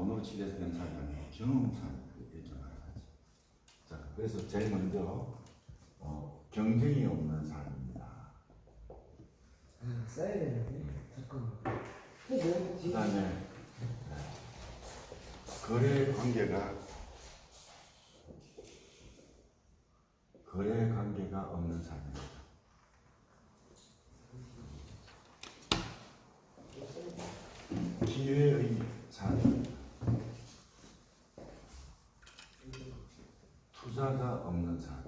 돈으로 치료해서 되는 삶이 아니고 경험상 이렇게 말하지. 자, 그래서 제일 먼저 경쟁이 없는 삶입니다. 써야 되는데 잠깐만. 그 다음에 거래 관계가 없는 삶입니다. 기회의 삶, 투자가 없는 삶.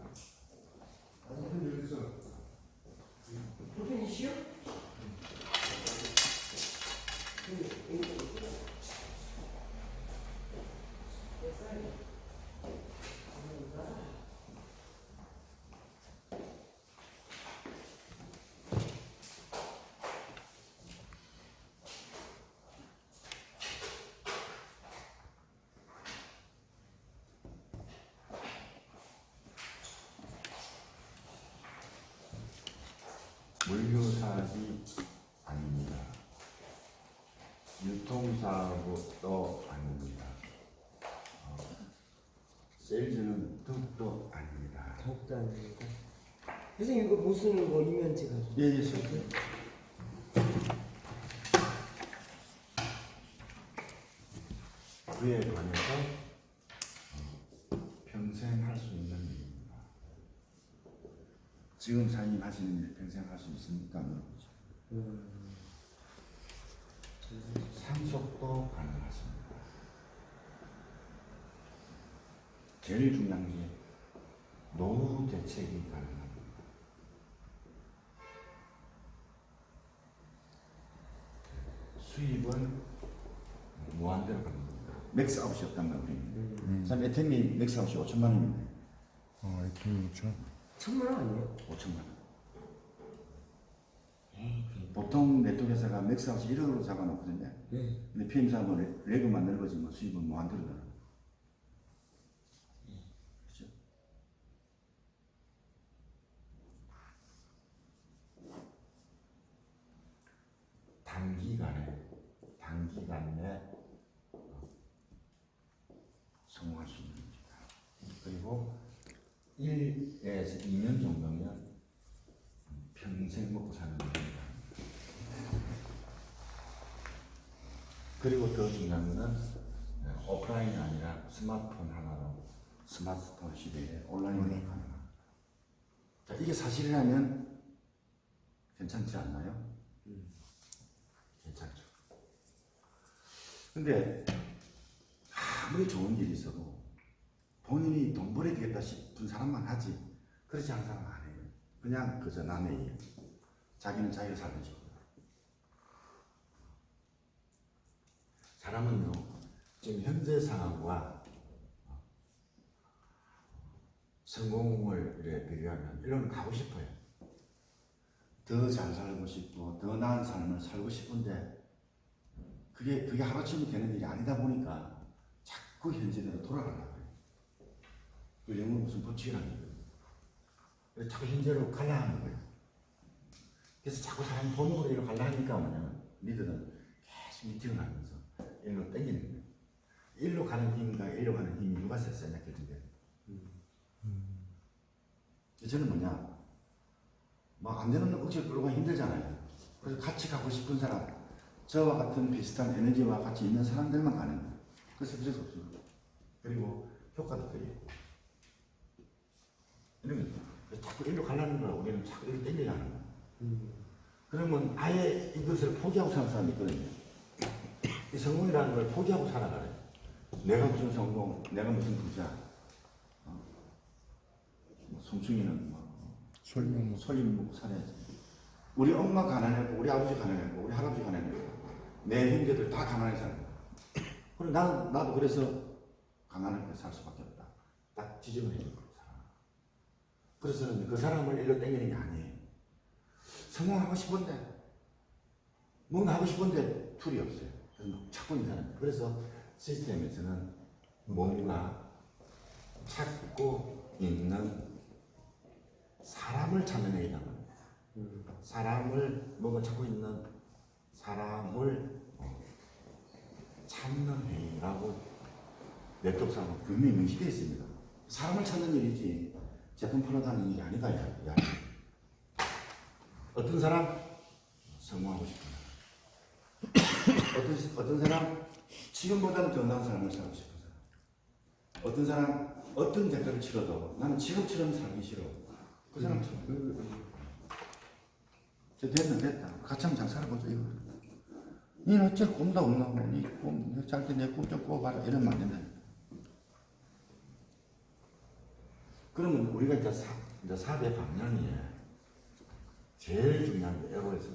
도전이시요? 물류사업이 아닙니다. 유통사업도 아닙니다. 세일즈는 더욱도 아닙니다. 더욱도 아닙니다. 선생님 이거 못 쓰는 거 이면지 가지고. 예, 선생님. 그에 관해서 평생 할 수 있는 일입니다. 지금 사장님 하시는 일 평생 할 수 있습니까? 물어보죠. 상속도 가능하십니다. 제일 중요한 게 노후 대책이 가능합니다. 수입은 무한대로 갑니다. 맥스아웃이 없단 말이에요. 참 에템이 맥스아웃이 5천만 원입니다. 에템이 5천? 1,000만 원 아니에요? 5천만 원. 보통 네트워크 회사가 맥스아웃이 1억으로 잡아놓거든요. 네. 근데 PM사업은 레그만 넓어지면 뭐 수입은 무한대로 늘어요. 그렇죠? 단기간 내 성공할 수 있는 겁니다. 그리고 1에서 2년 정도면 평생 먹고 사는 겁니다. 그리고 더 중요한 거는 오프라인이 아니라 스마트폰 하나로 스마트폰 시대에 온라인으로 가능합니다. 자, 이게 사실이라면 괜찮지 않나요? 괜찮죠. 근데 아무리 좋은 일이 있어도 본인이 돈 벌어야 되겠다 싶은 사람만 하지, 그렇지 않은 사람은 안 해요. 그냥 그저 남의 일, 자기는 자기가 살는 식으로. 사람은요, 지금 현재 상황과 성공을 이래 비교하면 이런 가고 싶어요. 더 잘 살고 싶고 더 나은 삶을 살고 싶은데 그게 하루아침에 되는 일이 아니다 보니까 자꾸 현재대로 돌아가려고 해요. 그 영어로 무슨 법칙이라는 거예요. 자꾸 현재로 가려 하는 거예요. 그래서 자꾸 사람 본으로 이리로 가려 하니까 뭐냐면 리더는 계속 미팅을 하면서 일로 땡기는 거예요. 일로 가는 힘과 일로 가는 힘이 누가 셌어야 결정돼요. 저는 뭐냐, 뭐 안 되는 억지로 끌고 가기 힘들잖아요. 그래서 같이 가고 싶은 사람, 저와 같은 비슷한 에너지와 같이 있는 사람들만 가는 거예요. 그래서 그럴 수 없습니다. 그리고 효과도 더 있고. 이런 거 자꾸 일로 가려는 걸 우리는 자꾸 일로 땡기려는 거예요. 그러면 아예 이것을 포기하고 사는 사람이 있거든요. 이 성공이라는 걸 포기하고 살아가요. 내가 무슨 성공, 내가 무슨 부자. 송충이는 솔림 먹고 살아야지. 우리 엄마 가난했고, 우리 아버지 가난했고, 우리 할아버지 가난했고, 내 형제들 다 가난하게 살아요. 그리고 나도 그래서 가난하게 살 수밖에 없다. 딱 지적을 해요. 그래서 그 사람을 일로 땡기는 게 아니에요. 성공하고 싶은데, 뭔가 하고 싶은데 툴이 없어요. 그래서 막 찾고 있는 사람. 그래서 시스템에서는 뭔가 찾고 있는 사람을 찾는 얘기다 말이에요. 사람을 뭔가 찾고 있는 사람을 찾는 행위라고 냅독사하고 분명히 명시되어 있습니다. 사람을 찾는 일이지 제품 팔아다니는 일이 아니다. 야. 어떤 사람 성공하고 싶은 어떤 사람 지금보다는 더 나은 삶을 살고 싶은 사람, 어떤 사람 어떤 대가를 치러도 나는 지금처럼 살기 싫어. 그 사람처럼. 됐다. 같이 한번 잘 살아보자 이거. 니는 어쩔 꿈도 없노? 잘때 내 꿈 좀 꿔봐라. 이러면 안 된다. 그러면 우리가 이제 사업의 방향이 제일 중요한 게 에고에서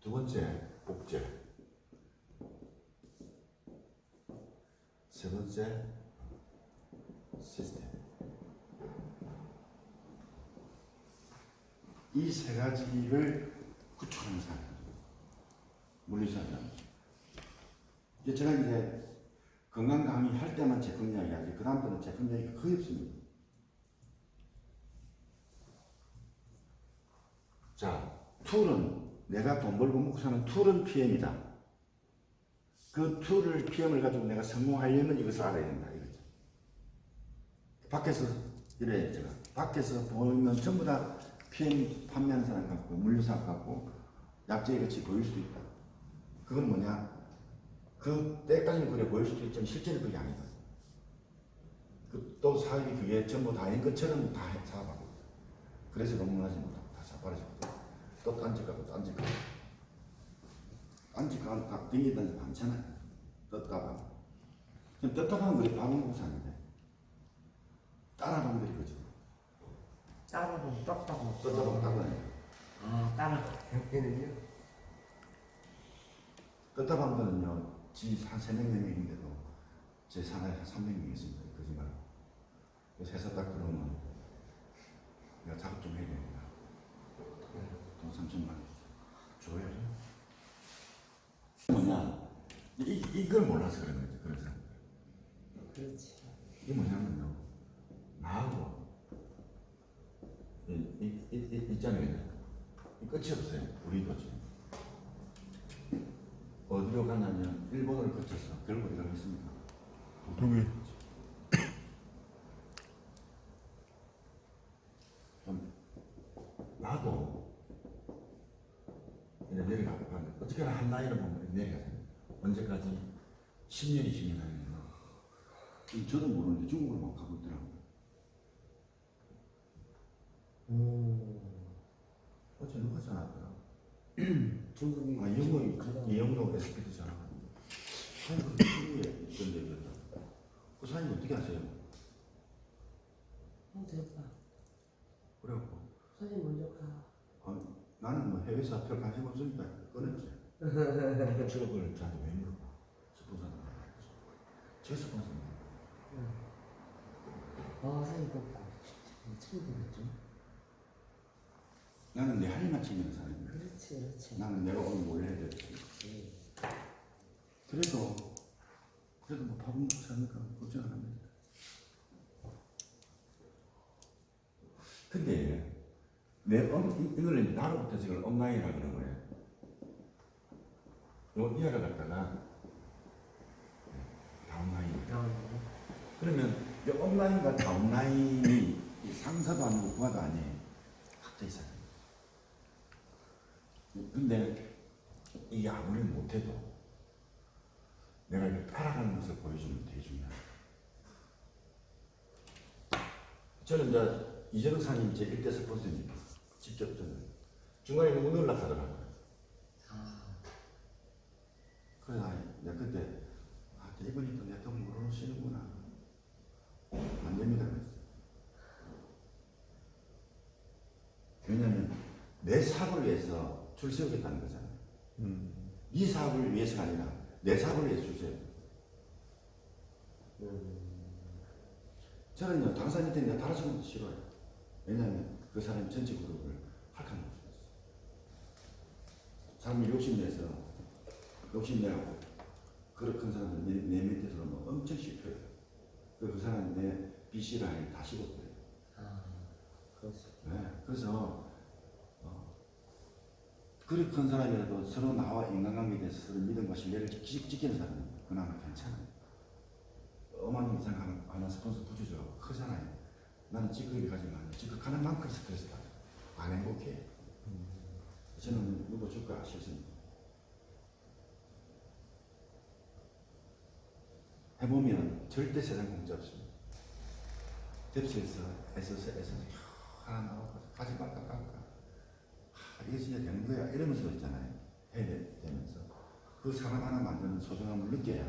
두 번째 복제, 세 번째 시스템. 이 세 가지를 구축하는 사람, 물리사람. 제가 이제 건강 강의 할 때만 제품 이야기하지, 그 다음부터는 제품 이야기가 거의 없습니다. 자, 툴은 내가 돈 벌고 먹고 사는 툴은 PM이다. 그 툴을 PM을 가지고 내가 성공하려면 이것을 알아야 된다 이거죠. 밖에서 이래 제가 밖에서 보면 전부 다 PM 판매하는 사람 같고 물류사 같고 약재 같이 보일 수도 있다. 그건 뭐냐? 그 때까지는 그래 보일 수도 있지만 실제는 그게 아니다. 또 사업이 그게 전부 다인 것처럼 다 사업하고 있다. 그래서 논문하지 못하고 다 자빠져버려. 또 딴짓 가고 딴짓 가고 딴짓 가고 딱 댕기다니 많잖아요. 떴다가 그냥 떴다가는 그래 밥 먹고 사는데 따라가면 되는 거죠. 따라고 떴다고. 떴다가 따라가요. 아 따라가면은요. 떴다간 거는요. 한 3명, 4명 있는데도 제 산하에 한 300명 있습니다. 거짓말. 그래서 해서 딱 그러면 내가 작업 좀 해야 됩니다. 돈 3천만 원 줘야죠. 뭐냐? 이걸 몰라서 그런 거죠. 그런 사람들. 그렇지. 이게 뭐냐면요. 나하고 있잖아요. 끝이 없어요. 우리도 지금. 어디로 가냐면 일본을 거쳐서 결국 어디로 가겠습니까? 독일. 나도 이제 내려가고 어떻게 한 나이를 보면 내려가잖아요. 언제까지? 10년, 20년 하면 저도 모르는데 중국으로 막 가고 있더라고요. 어제 누가 전화 왔더라? 중국이 이영로 SP도 전화 왔는데 사장님 그 중국에 있던 얘기였다. 그 사장님 어떻게 하세요? 됐다. 그래갖고 사진 먼저 가. 나는 뭐 해외에서 별 관심 없으니까 끊었지. 제가 그걸 저한테 왜 물어봐? 스폰서는 제 스폰서는 사진 떴다. 처음 보겠죠. 나는 내 할 일만 챙기는 사람이야. 그렇지. 나는 내가 오늘 뭘 해야 될지. 그래도 뭐 밥은 먹고 사니까 걱정 안 합니다. 근데 이걸 나로부터 지금 온라인이라 그런 거예요. 요 이하를 갖다가 다운라인. 그러면 이 온라인과 다운라인이 상사도 아니고 부하도 아니에요. 각자 있어요. 근데 이게 아무리 못해도 내가 이렇게 팔아가는 모습을 보여주면 되게 중요해요. 저는 이제 이재동 사님 제 1대 스폰서님 직접 저는 중간에 문 연락하더라고요. 그래서 내가 그때 이분이 또 내 돈 모르시는구나. 안 됩니다 그랬어. 왜냐면 내 사업을 위해서 줄 세우겠다는 거잖아요. 네 사업을 위해서가 아니라 내 사업을 위해서 줄 세우겠다. 저는요 당사님 때문에 다른 사람도 싫어요. 왜냐하면 그 사람이 전체 그룹을 할칸 못했어. 사람이 욕심내고 그렇게 큰 사람은 내 밑에 들어오면 엄청 싫어요. 그 사람이 BC 라인 다 씹었대요. 아, 그렇지. 네, 그래서 그리 큰 사람이라도 서로 나와 인간관계에 대해서 서로 믿음과 신뢰를 지키는 사람은 그나마 괜찮아요. 어머님 이상 하는 스폰서 부주죠. 크잖아요. 나는 직급이 가지만 직급하는 만큼 스트레스 받아요. 안 행복해요. 저는 누구 줄까 싫습니다. 해보면 절대 세상 공짜 없습니다. 뎁스에서 애써서 하나 나와서 가지 말까 이게 진짜 되는 거야 이러면서 있잖아요. 해야 되면서 그 사람 하나 만드는 소중함을 느껴야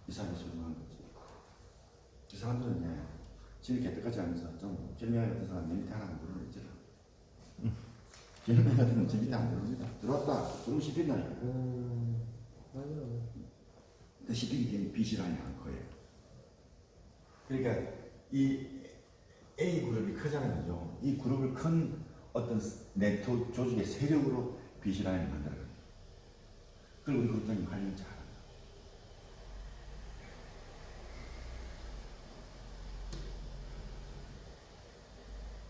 이 사람이 소중한 거지. 이 사람들은 지금 개떡같이 하면서 좀 김미아 같은 사람 밑에 하나 안 들어오겠지. 김미아 같은 건 밑에 안 들어옵니다. 들어왔다 그럼 씹힌다니까. 맞아요. 그 씹히기 빛이라는 한 거예요. 그러니까 이 A 그룹이 크잖아요. 이 그룹을 큰 어떤 네트워크 조직의 세력으로 빛이라는 만들어요. 그리고 우리 그룹장님 활용 잘합니다.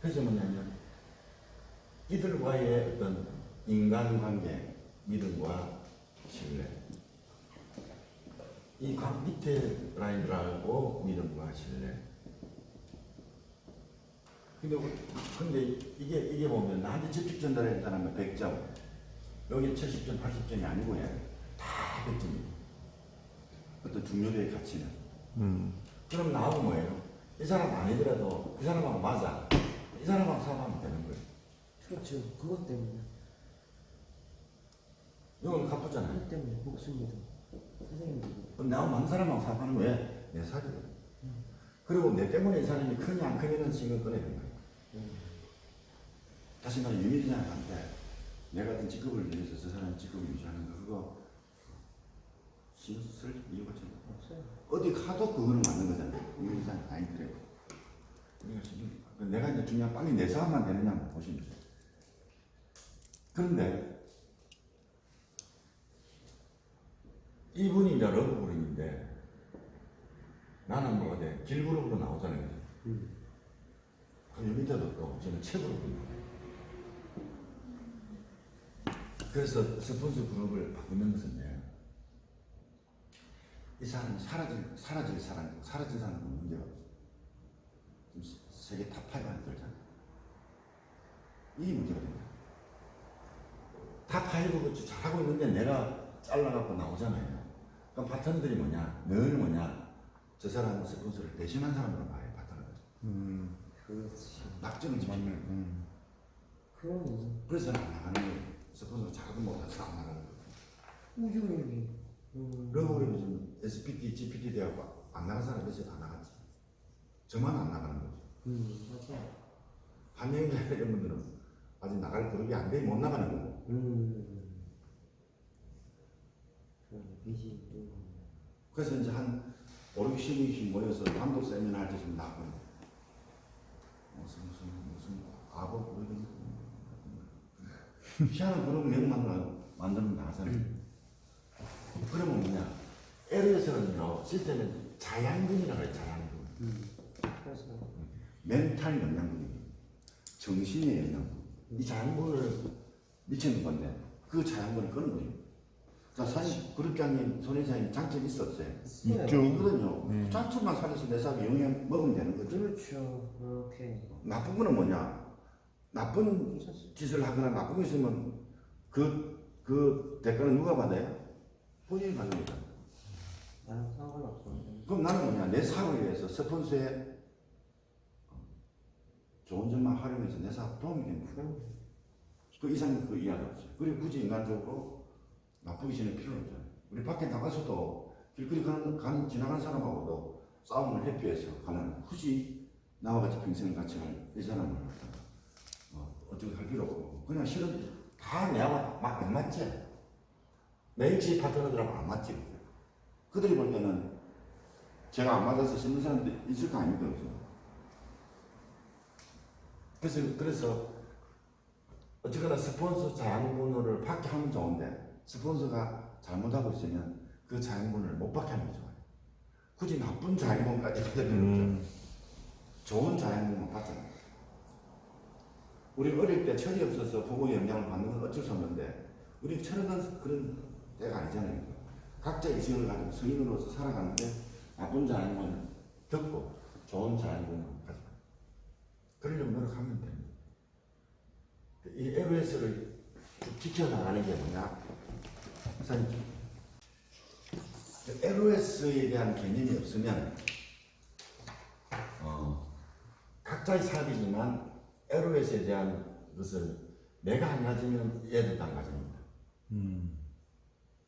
그래서 뭐냐면 이들과의 어떤 인간관계, 믿음과 신뢰 이 밑에 라인들하고 믿음과 신뢰 근데 이게 보면 나한테 직접 전달해 사람은 100점 여기 70점, 80점이 아니고 다 100점이에요. 어떤 중요도의 가치는 그럼 나하고 뭐예요? 이 사람 아니더라도 그 사람하고 맞아 이 사람하고 싸움하면 되는 거예요. 그렇죠. 그것 때문에. 이건 갚았잖아요. 그것 때문에 목숨이도 선생님도. 그럼 나하고 많은 사람하고 싸움하는 왜? 내 사리를 그리고 내 때문에 이 사람이 크냐 안 크냐는 신경 꺼내야 되는 거예요. 다시 말해 유미리장한테 내 같은 직급을 위해서 저 사람 직급을 유지하는 거 그거 신경 쓸 이유가 좀 없어요. 어디 가도 그거는 맞는 거잖아요. 유미리장 아니더라도 내가 이제 중요한 빨리 내 사업만 되느냐 보시면 돼요. 그런데 이분이 이제 러브그룹인데 나는 뭐가 돼? 길그룹으로 나오잖아요. 그 밑에도 또 저는 책으로도 나와요. 그래서 스폰서 그룹을 바꾸는 것은 이 사람이 사라질 사람은 문제가 없어요. 지금 세계 탑5 안에 들잖아요. 이게 문제가 됩니다. 탑5 그렇지 잘하고 있는데 내가 잘라갖고 나오잖아요. 그럼 파트너들이 늘 저 사람은 스폰서를 배신한 사람으로 봐요, 파트너들. 그렇지. 낙점을 지키는 그러네. 그래서 안 나가는 거예요. 스폰서가 잘하든 못하든 안 나가는 거예요. 우주력이. 러브그룹이 좀 SPT, GPT 돼갖고 안 나간 사람 몇이 안 나갔지. 저만 안 나가는 거죠. 맞아요. 한명자 이런 분들은 아직 나갈 그룹이 안 돼 못 나가는 거고. 빛이. 그래서 이제 한 5, 60명씩 모여서 단독 세미나 할 때 좀 나가고 무슨 아버 희한한 그룹 내고 만들면 나가잖아요. 그러면 뭐냐 LS는요 시스템은 자양분이라고 해요. 자양분. 그래서. 멘탈 영양분이 정신의 영양분. 이 자양분을 미치는 건데 그 자양분을 끄는 거예요. 자, 사실 그룹장님, 손회장님 장점이 있었어요. 있죠. 이거든요. 장점만 살려서 내 사업에 영향 먹으면 되는 거죠. 그렇죠. 그렇게. 나쁜 거는 뭐냐? 나쁜 짓을 하거나 나쁜 거 있으면 그 대가는 누가 받아요? 본인이 받는 거죠. 나는 상관없어. 그럼 나는 뭐냐? 내 사업을 위해서 스폰서의 좋은 점만 활용해서 내 사업 도움이 되는 거예요. 그 이상 그 이하도 없어요. 그리고 굳이 인간적으로 나쁘게 지낼 필요는 없잖아요. 우리 밖에 나가서도 길거리 지나가는 사람하고도 싸움을 회피해서 가면 굳이 나와 같이 평생을 같이 할 이 사람을 어떻게 할 필요 없고 그냥 실은 다 내하고 막 안 맞지. 매일치 파트너들하고 안 맞지. 그들이 볼 때는 제가 안 맞아서 심는 사람들이 있을 거 아닙니까? 그래서 어쨌거나 스폰서 자양분을 받게 하면 좋은데 스폰서가 잘못하고 있으면 그 자양분을 못 받게 하는 게 좋아요. 굳이 나쁜 자양분까지 받을 필요 없죠. 좋은 자연분만 받잖아요. 우리 어릴 때 철이 없어서 부모의 영향을 받는 건 어쩔 수 없는데 우리 철은 그런 때가 아니잖아요. 각자의 지형을 가지고 성인으로서 살아가는데 나쁜 자연분을 듣고 좋은 자연분을 가져요. 그러려면 노력하면 됩니다. 이 LOS를 지켜나가는 게 뭐냐? 우선 LOS에 대한 개념이 없으면 각자의 사업이지만 LOS에 대한 것을 내가 안 가지면 얘들도 안 가집니다.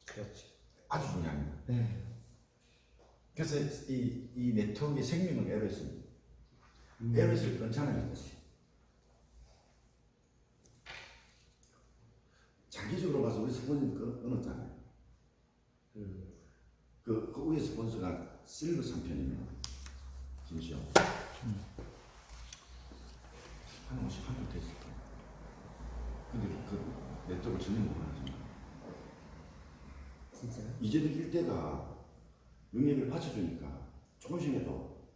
그렇죠. 아주 중요합니다. 네. 그래서 이 네트워크의 생명은 LOS입니다. LOS를 끊잖아요. 장기적으로 봐서 우리 스폰서는 끊었잖아요. 그 위에 스폰서가 실버 3편이네요. 김시영. 한 50한 됐을 거예요. 근데 그 네트워크 전혀 모르지. 진짜요? 이제도 일대가 영예를 받쳐주니까 조금씩이라도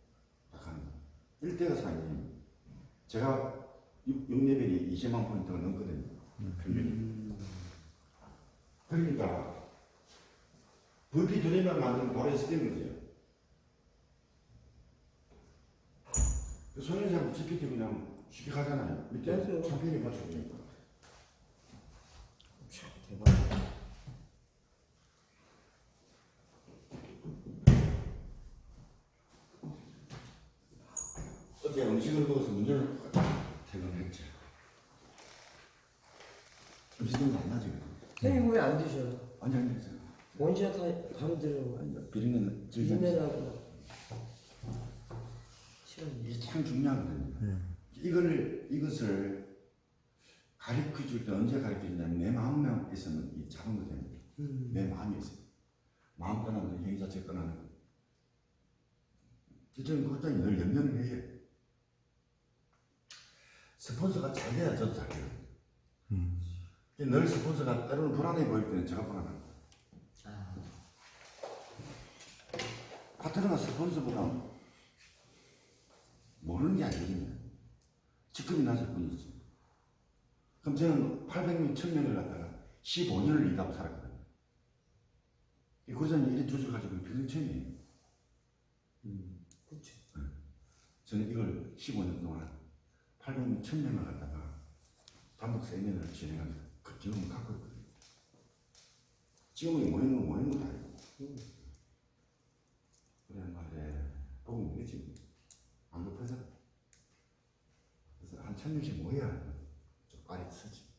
약간 일대가 사장님 제가 6레벨이 20만 포인트가 넘거든요. 평균이. 그러니까 VP 두레만 만들면 바로 SP인 거죠. 소년사하고 GPT 그냥 쉽게 가잖아요. 밑에 맞아요. 샴페인이 받쳐주니까. 대박. 어제 음식을 먹어서 문제를 퇴근했죠. 음식은 안 나지. 선생님 왜 안 드셔요? 아니 안 됐어요. 원샷 바로 들어가고 비린내는 비린내나고 싫은데. 이게 참 중요하거든요. 이것을 가르쳐 줄 때 언제 가르쳐 주냐면 내 마음에 있으면 이 작은 거 됩니다. 내 마음이 있어요. 마음 떠나면 행위 자체 떠나는 거. 저는 그것도 늘 연명을 해요. 스폰서가 잘 돼야 저도 잘 돼요. 늘 스폰서가 때로는 불안해 보일 때는 제가 불안합니다. 파트너가 스폰서보다 모르는 게 아니거든요. 직급이 낮을 뿐이지. 그럼 저는 800명, 1000명을 갖다가 15년을 일하고 살았거든요. 그 전에 이래 조직 가지고 평생 처음이에요. 그렇죠. 저는 이걸 15년 동안 800명, 1000명을 갖다가 단독 세미나를 진행하면서 그 경험을 갖고 있거든요. 지금은 모이는 거 다 알고. 그래 말에 보고 모르지. 안 급해서. 그래서 한 1000명씩 모여야 좀 빨리 쓰지.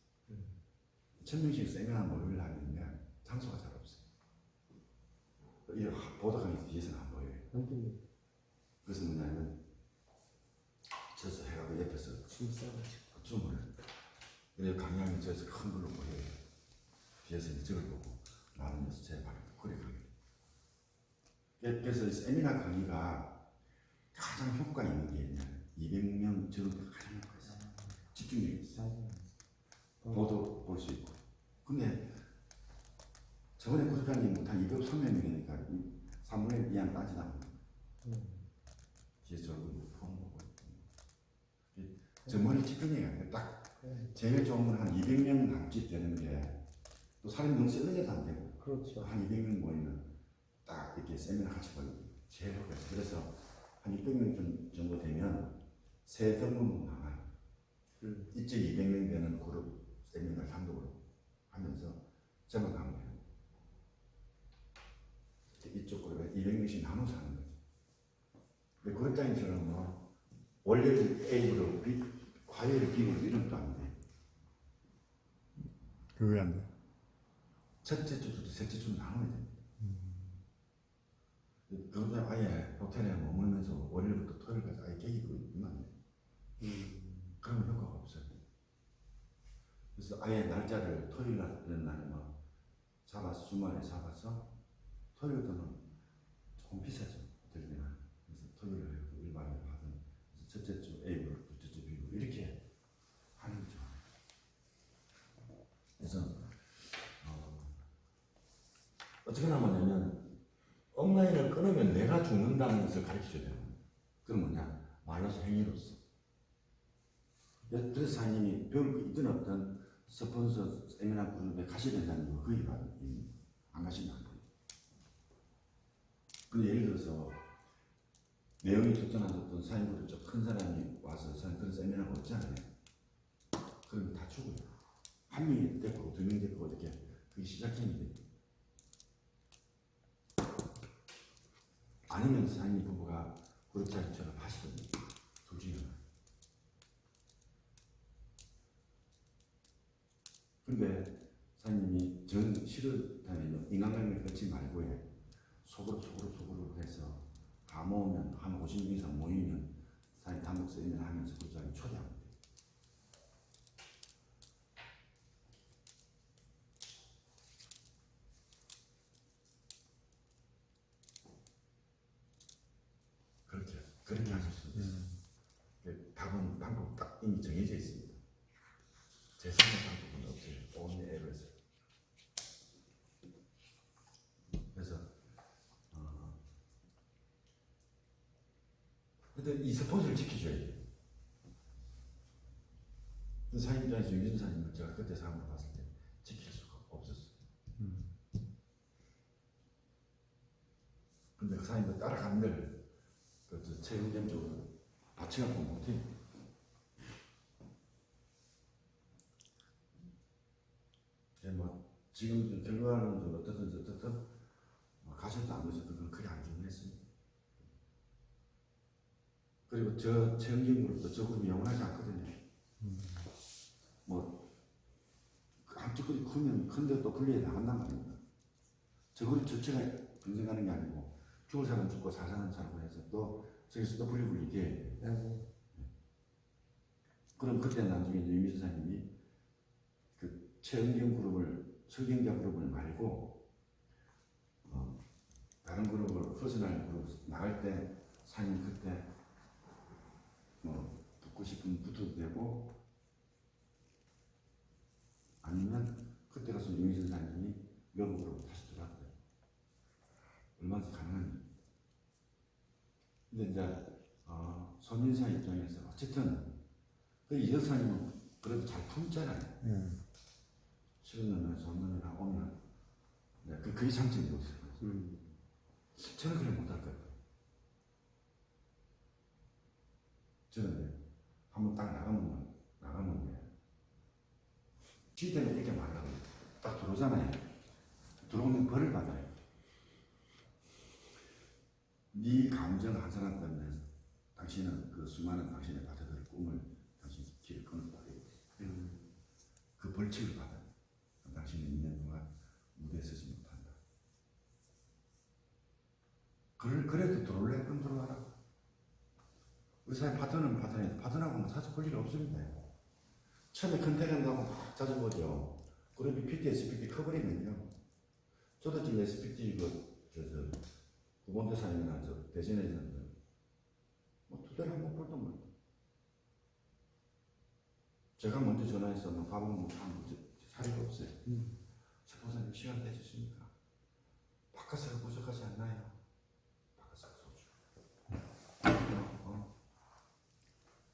1000명씩 세미나 모임을 하는데 장소가 잘 없어요. 이 보다가 뒤에서는 안 보여요. 그래서 뭐냐면 저서 해가지고 옆에서 줄 싸가지고. 춤을 그래 강의하면 저에서 큰 걸로 보여요. 뒤에서 이제 저걸 보고 나누면서 제 발을 그래 강의. 그래서 세미나 강의가 가장 효과 있는 게 있냐면 200명 정도 가장 효과 있어요. 집중력이 있어요. 보도 볼 수 있고. 근데 저번에 구독자님 한 203명이니까 3분의 2양 따지다 보면 뒤에서 저걸 보고 있고. 저 머리 집중력이 딱 제일 좋은 건 한 200명 남짓 되는 게 또 사람이 너무 세는 게도 안 되고 그렇죠. 한 200명 모이면 딱 이렇게 세미나 같이 보이고 제일 효과 있어요. 그래서 한 600명 정도 되면 세 등분 나가요. 이쪽 200명 되는 그룹 세미나를 단독으로 하면서 저만 가면 돼요. 이쪽 그룹에 200명씩 나눠서 하는 거죠. 근데 그것장처럼 뭐 원래는 A로 화요일 B로 이런 것도 안 돼. 그게 안 돼. 첫째 주도 셋째 주도 나눠야 됩니다. 그것도 아예 호텔에 머물면서 월요일부터 토요일까지 아예 계획으로 있으면 그러면 효과가 없어요. 그래서 아예 날짜를 토요일 날은 뭐 잡아서 주말에 잡아서 토요일부터는 조금 비싸죠. 호텔비나. 그래서 토요일에 일반을 하든 첫째 주 A로 둘째 주 B로 이렇게 하는 거죠. 그래서 어떻게 나오냐면 온라인을 끊으면 내가 죽는다는 것을 가르쳐줘야 돼요. 그럼 뭐냐? 말로서 행위로서. 그래서 사장님이 배울 있든 없든 스폰서 세미나 그룹에 가셔야 된다는 거 거의 안 가시면 안 돼요. 근데 예를 들어서 내용이 좋든 안 좋든 사장님보다 좀 큰 사람이 와서 그런 세미나가 없잖아요. 그럼 다 죽어요. 한 명이 됐고 두 명이 됐고 이렇게 그게 시작점이 돼요. 아니면 사장님 부부가 그룹장처럼 하시든지 둘 중에 하나. 근데 사장님이 전 싫다면 인간관계를 끊지 말고 속으로 해서 다 모으면 한 50명 이상 모이면 사장님 단독 세미나 하면서 그룹장에 초대하면 돼요. 그렇게 하실 수 있어요. 답은 방법 딱 이미 정해져 있습니다. 제3의 방법은 없어요. only errors. 그래서 근데 이 스포츠를 지켜줘야 돼요. 그 사인 입장에서 유진 사님을 제가 그때 상황을 봤을 때 지킬 수가 없었어요. 근데 그 사인도 따라가는 걸 그 체육적으로 받쳐갖고 못해요. 뭐 지금 결과는 어떻든 가셔도 안 가셔도 그건 그리 안 중요했습니다. 그리고 저 체험진 그룹도 저 그룹이 영원하지 않거든요. 뭐 한쪽 그룹이 크면 큰데 또 분리해 나간단 말입니다. 저 그룹 전체가 평생 가는 게 아니고 죽을 사람 죽고 살 사람 살고 해서 또 저기서 또 분리돼. 그럼 그때 나중에 유미 선생님이 그 최은경 그룹을 설경자 그룹을 말고 다른 그룹을 퍼스널 그룹 나갈 때 사장님 그때 뭐 붙고 싶으면 붙어도 되고 아니면 그때 가서 유미 선생님이 여러 그룹을 다시 들어가도 돼요. 얼마든지 가능한 일입니다. 근데 이제 손인사 입장에서 어쨌든 그 여사님은 그래도 잘 품잖아요. 싫은 놈이나 좋은 놈이나 오면 그게 장점이고 있어요. 저는 그래 못할 것 같아요. 저는 한번 딱 나가면 지대는 이렇게 말하고 딱 들어오잖아요. 들어오면 벌을 받아요. 네 감정 한 사람 때문에 당신은 그 수많은 당신의 바다들 꿈을 당신 길을 끊었다. 그 벌칙을 받아요. 당신이 2년 동안 무대에 서지 못한다. 그래도 들어올래? 그럼 들어와라. 의사의 파트너하고는 사실 볼 일이 없습니다. 처음에 컨택한다고 막 자주 보죠. 그룹이 PTSD 커버리면요. 저도 지금 SPT 구본대사님이나 대전에 있는데 뭐 2달에 한 번 볼도 못. 제가 먼저 전화해서 밥은 못하면 사리가 없어요. 최보사님 시간 내주십니까? 바카스가 부족하지 않나요? 바카스가 소주.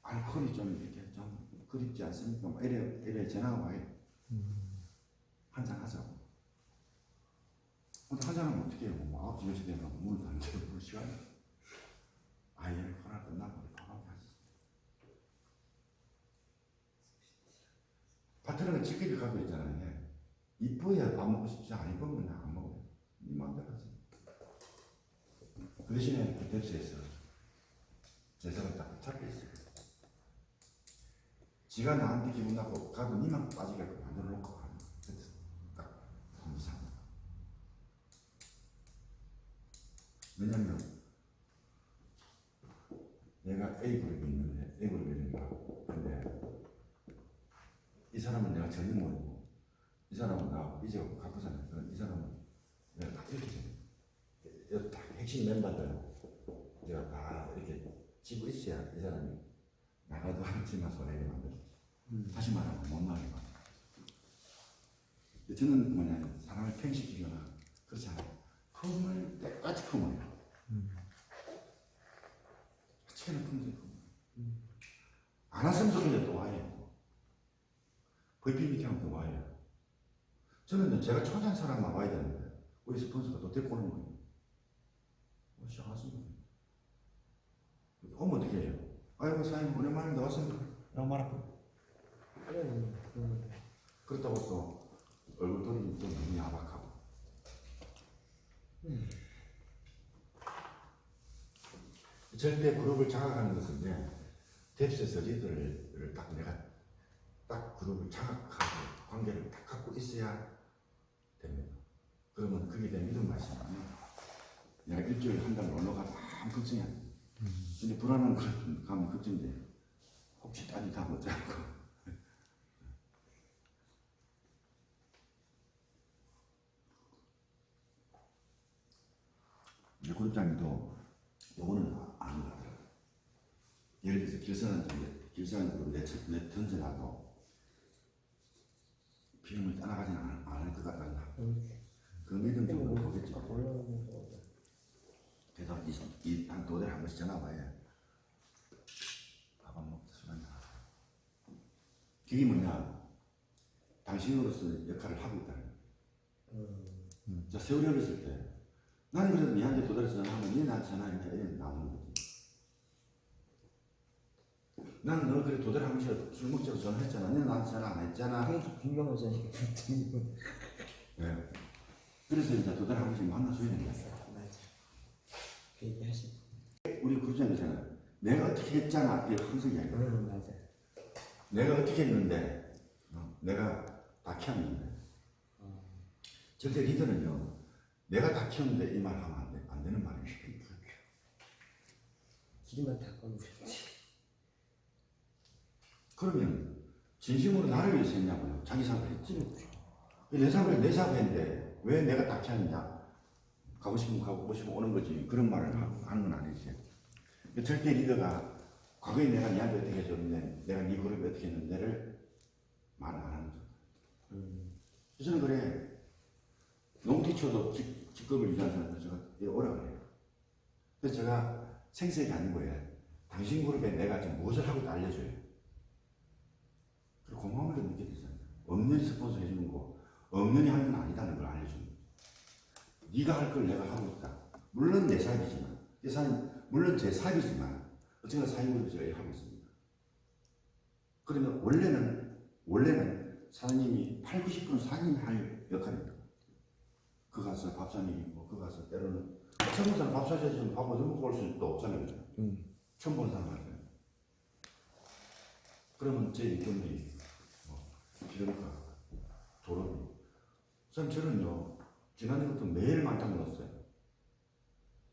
알코올이 좀 이렇게 좀 그립지 않습니까? 뭐 이래 전화가 와요. 한잔 하자고. 근데 한잔하면 어떻게 해요? 뭐 9시, 10시 되면 문을 닫는데 볼 시간이. 아예 코로나 끝나고 바로 가지. 파트너가 지키게 가고 있잖아요. 이뻐야 밥 먹고 싶지 안 이쁘면 그냥 안 먹어요. 이 마음대로 하세요. 그 대신에 그 뎁스에서 제사가 딱 잡혀 있어요. 지가 나한테 기분 나고 가도 니만 빠지게끔 만들어 놓고 가는 거예요. 그래서 딱 이상합니다. 왜냐면 내가 A그룹이 있는데 A그룹이 있는가 근데 이 사람은 내가 전혀 모르고 이 사람은 나 이제 갖고서는 이 사람은 내가 딱 이렇게 다 핵심 멤버들 제가 다 이렇게 지고 있어야 이 사람이 나가도 하지만 손해를 만들지. 다시 말하면 못 나가게 만들지. 저는 뭐냐 사람을 팽시키거나 그렇지 않아요. 품을 때까지 품어요. 처음에 품지. 안 왔으면 좋겠는데 또 와요. VP 미팅하면 또 와요. 저는 제가 초대한 사람만 와야 되는데 우리 스폰서가 또 데리고 오는 거예요. 시작하십니다. 오면 어떻게 해요? 아이고 사장님 오랜만에 나왔습니다. 라고 말하고. 그렇다고 또 얼굴 돌리면 또 너무 야박하고. 절대 그룹을 장악하는 것은 뎁스에서 리더를 딱 내가 딱 그룹을 장악하고 관계를 딱 갖고 있어야 됩니다. 그러면 그게 내 믿음 말씀이면 내가 일주일에 한 달 놀러 가도 아무 걱정이 안 돼. 근데 불안한 걸 가면 걱정돼. 혹시 딴이 다 못 잡고. 이제 그룹장님도 요거는 안 하더라고요. 예를 들어서 길선으로 내 던져놔도 비용을 떠나가지는 않을 것 같다. 그 믿음적으로 보겠지. 그래서 한 도대에 한 번씩 전화 와요. 밥 안 먹다 술 한잔 하자. 그게 뭐냐? 당신으로서 역할을 하고 있다는 거예요. 자, 세월이 어렸을 때 나는 그래도 니한테 도달해서 전화하면 니 나한테 전화했냐 이런 나오는 거지. 나는 너 그래 도달 한 번씩 술 먹자고 전화했잖아. 니 나한테 전화 안 했잖아. 그게 분명하잖아요. 네. 그래서 이제 도달 한 번씩 만나줘야 되는 거야. 맞아. 그 얘기 하시. 우리 그룹장이잖아요. 내가 어떻게 했잖아. 이게 항상 이야기야. 맞아. 내가 어떻게 했는데, 내가 다 키웠는데. 절대 리더는요, 내가 다 키웠는데 이 말 하면 안 되는 말이에요. 길만 다 꺼놓으셨지. 그러면 진심으로 나를 위해서 했냐고요. 자기 사업을 했지. 내 사업을 했는데 왜 내가 다 키웠느냐. 가고 싶으면 가고 오고 싶으면 오는 거지. 그런 말을 하는 건 아니지. 절대 리더가 과거에 내가 니한테 어떻게 해줬는데 내가 네 그룹에 어떻게 했는데를 말 안 하는 거죠. 저는 그래. 농티초도 직급을 유지하는 사람들 제가 오라 그래요. 그래서 제가 생색이 아닌 거예요. 당신 그룹에 내가 지금 무엇을 하고 있다 알려줘요. 그리고 고마움을 좀 느껴지잖아요. 없는 스폰서 해주는 거, 없는 하는 건 아니다는 걸 알려주는 거예요. 네가 할 걸 내가 하고 있다. 물론 내 사업이지만, 물론 제 사업이지만, 어쨌든 사업으로 제가 하고 있습니다. 그러면 원래는 사장님이 80, 90% 사장님이 할 역할입니다. 그 가서 밥 사는 게 있고, 그 가서 때로는 처음 본 사람 밥 사줘야지 밥 얻어 먹고 올 수도 없잖아요. 처음 본 사람 할 때. 그러면 제 인건비, 기름값, 도로비. 저는요, 지난해부터 매일 만땅 넣었어요.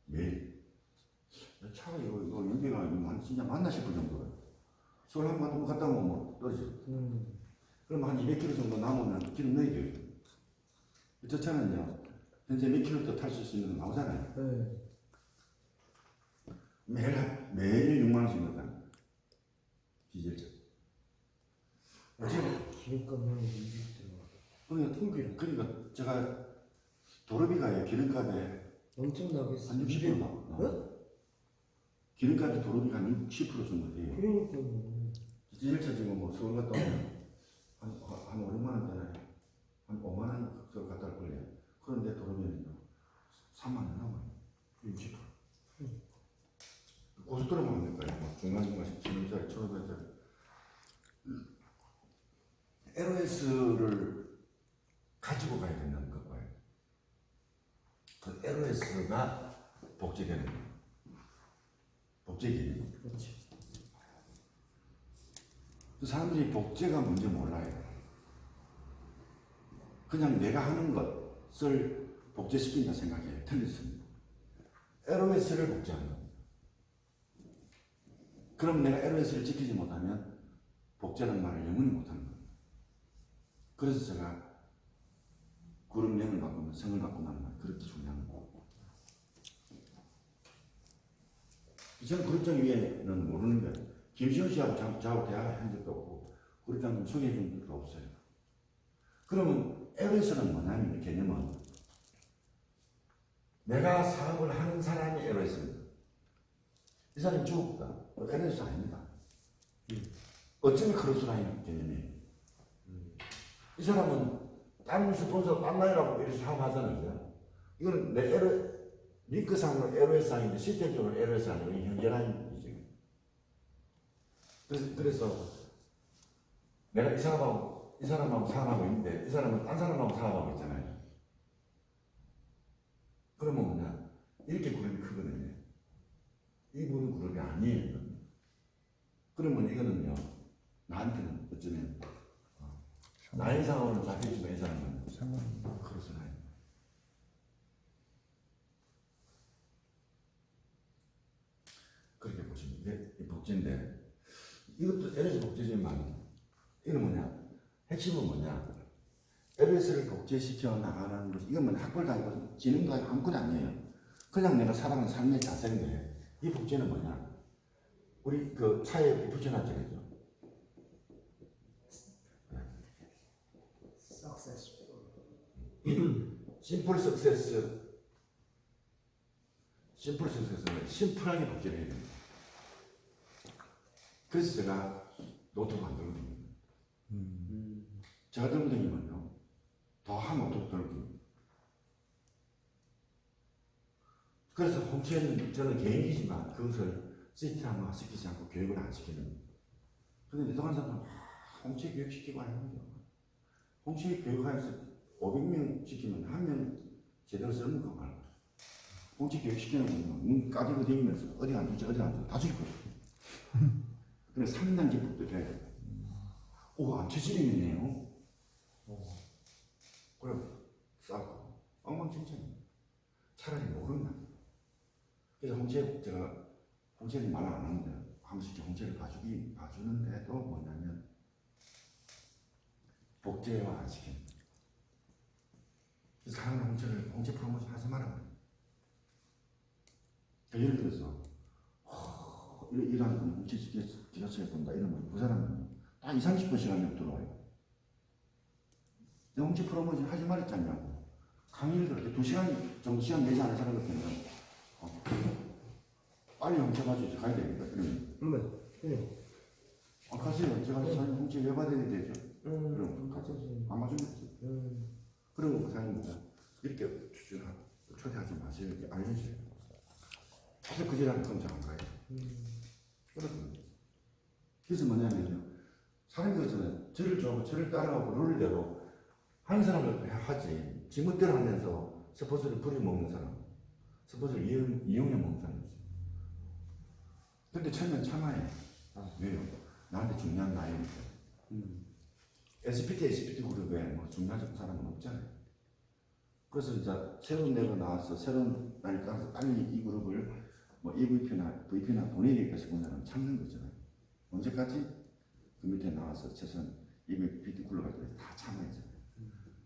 매일. 차가 이거 연비가 진짜 만나 싶을 정도예요. 서울 한 번 갔다 오면 뭐 떨어지죠. 그럼 한 200km 정도 남으면 기름 넣어야 돼요. 저 차는요, 현재 몇 킬로 더 탈 수 있는 거 나오잖아요. 매일 6만원씩 넣었다. 디젤차. 기름값만 200 들어가. 그러니까 제가 도로비가요, 기름값에 엄청나게 한 60% 나와요. 기름값에 도로비가 한 60% 정도 돼요. 그러니까요. 디젤차 지금 뭐 서울 갔다 오면 한 5, 6만원 되나요? 한 5만원 저 갔다 올 거예요. 그런데 도로비는요, 3만원 남아요. 60%. 고속도로만 하는 거예요. 중간중간 10km짜리, 1,500짜리. LOS를 가지고 가야 된다는 거예요. 그 LOS가 복제되는 거예요. 복제기. 그렇죠. 그 사람들이 복제가 뭔지 몰라요. 그냥 내가 하는 것을 복제시킨다 생각해요. 틀렸습니다. LOS를 복제하는 겁니다. 그럼 내가 LOS를 지키지 못하면 복제라는 말을 영원히 못하는 겁니다. 그래서 제가 그룹명을 바꾸면 성을 바꾼다는 말 그렇게 중요한 거고. 저는 그룹장 위에는 모르는 거예요. 김시현 씨하고 저하고 대화한 적도 없고 그룹장 좀 소개해 준 적도 없어요. 그러면 LOS는 뭐냐면 개념은 내가 사업을 하는 사람이 LOS입니다. 이 사람이 죽었다. LOS 아닙니다. 어쩌면 크로스라인 개념이에요. 이 사람은 다른 스폰서 딴라인하고 이렇게 사업하잖아요. 그죠? 이거는 내 링크상으로 LOS상인데 시스템적으로 LOS 아니고 현재라인이죠. 그래서 내가 이 사람하고 사업하고 있는데 이 사람은 딴 사람하고 사업하고 있잖아요. 그러면 뭐냐? 이렇게 그룹이 크거든요. 이분은 그룹이 아니에요. 그러면 이거는요, 나한테는 어쩌면 나의 상황은 잡혀지만 이 사람은 크로스라인. 그렇게 보시면 이게 복제인데 이것도 LS 복제지만 이건 뭐냐? 핵심은 뭐냐? LS를 복제시켜 나가는 것, 이건 뭐냐? 학벌도 아니고 지능도 아니고 아무것도 아니에요. 그냥 내가 살아가는 삶의 자세인데 이 복제는 뭐냐? 우리 그 차에 붙여놨죠, 그죠? 심플 석세스, 심플은 심플하게 복제를 해야 됩니다. 그래서 제가 노트북 안 들거든요. 제가 들고 다니면요, 더 한 노트북 들고. 그래서 홍채는 저는 개인이지만 그것을 시스템화 시키지 않고 교육을 안 시키는. 근데 내동한 사람은 홍채 교육 시키고 하는 거죠. 홍채 교육하면서 500명 시키면 한 명 제대로 쓰는 거 말고. 홍채 교육 시키는 거는 눈 까지고 다니면서 어디 안 좋지, 어디 안 좋지, 다 죽이고. 그래서 3단 기법도 돼야 돼요. 오, 암체질이네요. 그래, 싸고, 엉망진창이에요. 차라리 모른다. 그래서 제가 홍채는 말 안 하는데, 한 번씩 홍채를 봐주는데도 뭐냐면, 복제화 안 시키는. 그래서 다른 홍채 프로모션 하지 말라고. 그러니까 예를 들어서, 이런 홍채 지나쳐야 본다, 이러면 그 사람은 딱 20, 30분 시간이 들어와요. 내 홍채 프로모션 하지 말랬잖냐고. 강의를 그렇게 2시간 정도 시간 내지 않은 사람 같으면, 빨리 홍채 가지고 가야 됩니다. 그러면. 가세요. 제가 홍채 왜 받아야 되죠? 그럼 안 맞으면 그런 거 사장님보다 이렇게 초대하지 마세요. 이렇게 알려주세요. 그래서 그지라는 건장 안 가요. 그래서 뭐냐면요. 사람이 그렇잖아요. 저를 좋아하고 저를 따라하고 룰대로 하는 사람을 하지. 지멋대로 하면서 스포츠를 부려먹는 사람, 스포츠를 이용해 먹는 사람이 있어요. 근데 처음엔 참아요. 왜요? 나한테 중요한 나이니까. SPT 그룹에 뭐 중요한 사람은 없잖아요. 그래서 이제 새로운 내가 나와서 새로운 날이 따라서 빨리 이 그룹을 뭐 EVP나 VP나 본인이 싶은 사람 참는 거잖아요. 언제까지? 그 밑에 나와서 최소한 EVP 굴러갈 때 다 참아야잖아요.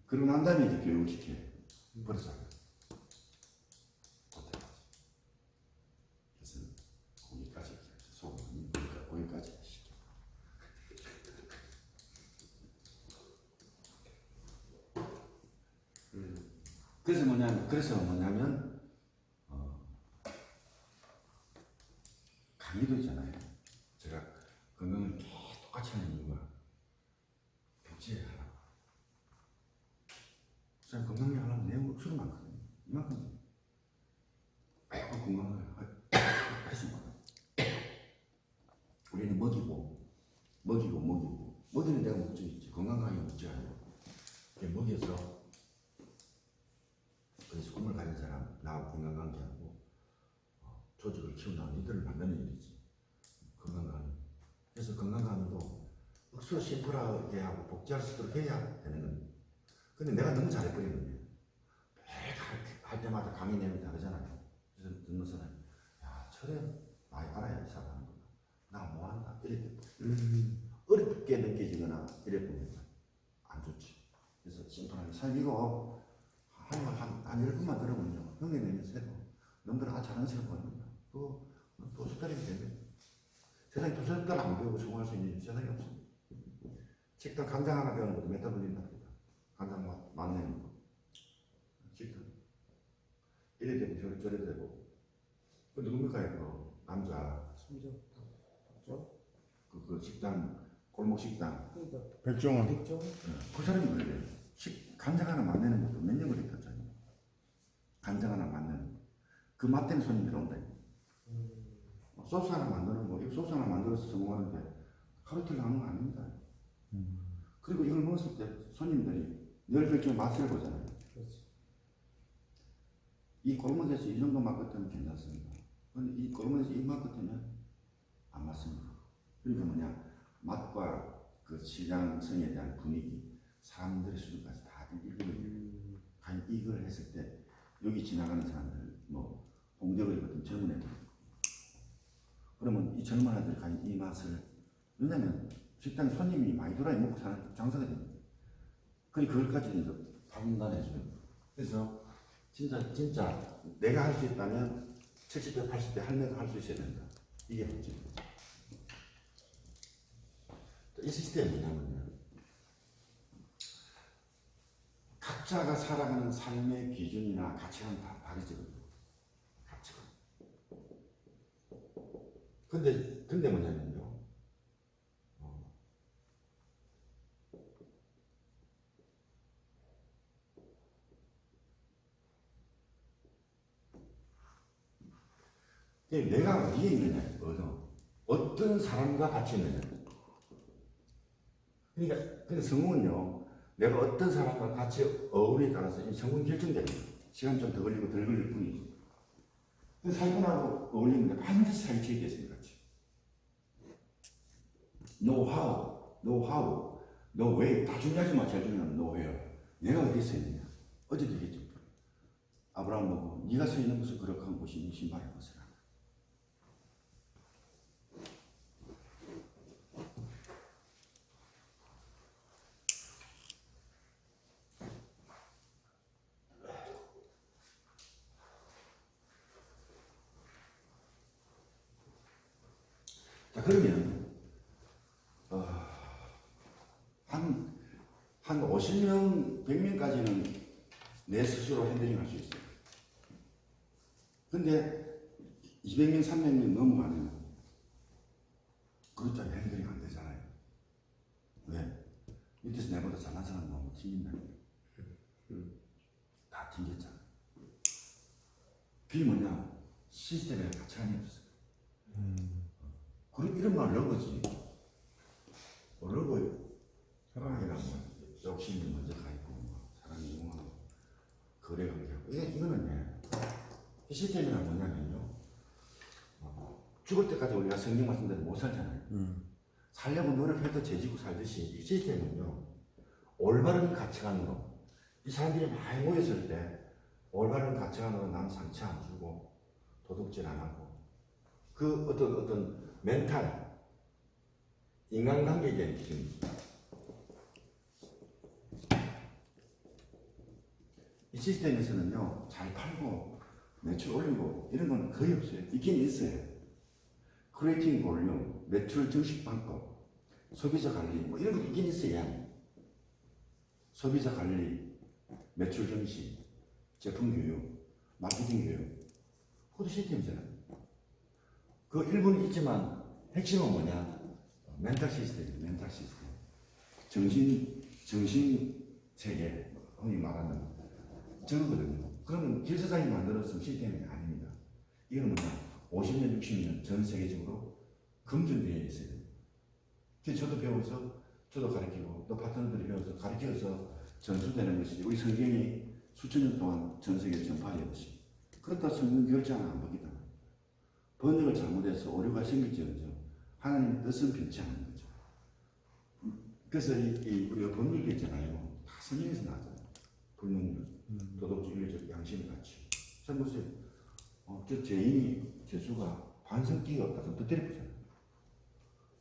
그러고 난 다음에 이제 교육을 시켜요. 벌써. 그래서 거기까지 소금, 거기까지 시켜. 그래서 뭐냐면 강의도 있잖아요. 제가 건강을 계속 똑같이 하는 이유가 복제하라고. 제가 건강을 하려면 내용 목소리 많거든요. 이만큼 매우 건강을 했습니다. 우리는 먹이고 먹이는 내가 목적이지. 건강 강의 목적이 아니고 먹여서 그래서 꿈을 가진 사람, 나하고 건강관계하고 조직을 키운다는 이들을 만드는 일이지. 건강관계. 그래서 건강관계도 억수로 심플하게 하고 복제할 수 있도록 해야 되는 건데. 근데 내가 너무 잘해버리는 거예요. 매일 할 때마다 강의 내용이 다르잖아요. 그래서 듣는 사람이, 야, 저래 많이 알아야 살아가는 거다. 나 뭐한다. 이래. 어렵게 느껴지거나 이래 보면 안 좋지. 그래서 심플하게 삶이고, 한 10분만 들어보면요. 형이 내면서 해도 놈들 자랑스러워 보입니다. 또 숟가락이 되면 세상에 두 숟가락 안 배우고 성공할 수 있는 세상이 없습니다. 식당 간장 하나 배우는 것도 몇 달 걸린답니다. 간장 맛 내는 거. 식당. 이래 되고 저래 되고. 그 누굽니까? 그 남자. 심지어 그 식당 골목 식당. 그러니까 백종원. 백종. 그 사람이 그래요. 간장 하나 만드는 것도 몇 년 걸렸거든요. 간장 하나 만드는 그 맛 때문에 손님들이 온다. 소스 하나 만드는 거, 이 소스 하나 만들어서 성공하는데 하루 이틀 하는 거 아닙니다. 그리고 이걸 먹었을 때 손님들이 늘 그렇게 맛을 보잖아요. 그렇지. 이 골목에서 이 정도 맛 같으면 괜찮습니다. 근데 이 골목에서 이 맛 같으면 안 맞습니다. 그러니까 뭐냐, 맛과 그 시장성에 대한 분위기, 사람들의 수준까지 다들 읽거든요. 과연 이걸 했을 때 여기 지나가는 사람들, 뭐 홍대구리 같은 젊은 애들, 그러면 이 젊은 아이들이 과연 이 맛을, 왜냐면 식당에 손님이 많이 들어야 먹고 사는 장사가 됩니다. 그러니 그걸까지 이제 판단해줘요. 그래서 진짜 내가 할 수 있다면 70대, 80대 할매가 할 수 있어야 된다. 이게 문제입니다. 이 시스템이 뭐냐면요, 각자가 살아가는 삶의 기준이나 가치관은 다 다르거든요. 가치관. 근데 뭐냐면요, 내가 어디에 있느냐, 어떤 사람과 같이 있느냐. 그러니까 근데 성공은요, 내가 어떤 사람과 같이 어울리에 따라서 이 성공 결정됩니다. 시간 좀 더 걸리고 덜 걸릴 뿐이지. 근데 사기꾼하고 어울리는데 반드시 사기치게 됐습니다. 노하우, 노 웨이 다 중요하지만 제일 중요한 노웨어. 내가 어디에 서 있느냐. 어제도 얘기했죠. 아브라함 보고 네가 서 있는 곳은 거룩한 곳이 네 신발의 벗으라. 자, 그러면 한 50명, 100명까지는 내 스스로 핸들링 할 수 있어요. 근데 200명, 300명 넘어가면 그것도 핸들링 안 되잖아요. 왜? 밑에서 내보다 잘난 사람 너무 튕긴다니까. 다 튕겼잖아. 그게 뭐냐? 시스템에 가치관이 없어요. 그럼 이런 말 넣어보지. 넣어보요. 사람이랑 뭐 욕심이 먼저 가 있고, 사람이 이용하고, 거래가 하고. 이거는 이 시스템이란 뭐냐면요, 죽을 때까지 우리가 성경 말씀대로 못 살잖아요. 살려고 노력해도 죄지고 살듯이 이 시스템은요, 올바른 가치관으로, 이 사람들이 많이 모였을 때 올바른 가치관으로 남 상처 안 주고 도둑질 안 하고, 그 어떤 멘탈, 인간관계에 대한 기준입니다. 이 시스템에서는요, 잘 팔고 매출 올리고 이런 건 거의 없어요. 있긴 있어요. 크리에이팅 볼륨, 매출 증식 방법, 소비자 관리 뭐 이런 거 있긴 있어요. 소비자 관리, 매출 증식, 제품 교육, 마케팅 교육, 그것도 시스템이잖아요. 그 일부는 있지만 핵심은 뭐냐? 멘탈 시스템이에요. 멘탈 시스템. 정신 체계, 흔히 말하는 저거거든요. 그러면 길세상이 만들었으면 시스템이 아닙니다. 이건 뭐냐? 50년, 60년 전 세계적으로 금전되어 있어요. 그래서 저도 배워서 저도 가르치고 또 파트너들이 배워서 가르쳐서 전수되는 것이 우리 성경이 수천 년 동안 전 세계에 전파되었듯이, 그렇다 성경 결정은 안 바뀌다. 번역을 잘못해서 오류가 생길지언정 하나님의 뜻은 변치 않는 거죠. 그래서 우리가 법률도 있잖아요. 다 성경에서 나왔잖아요. 불능력, 도덕적, 윤리적, 양심의 가치. 잘 보세요. 저 죄인이 죄수가 반성기가 없다. 그럼 또 때려보잖아요.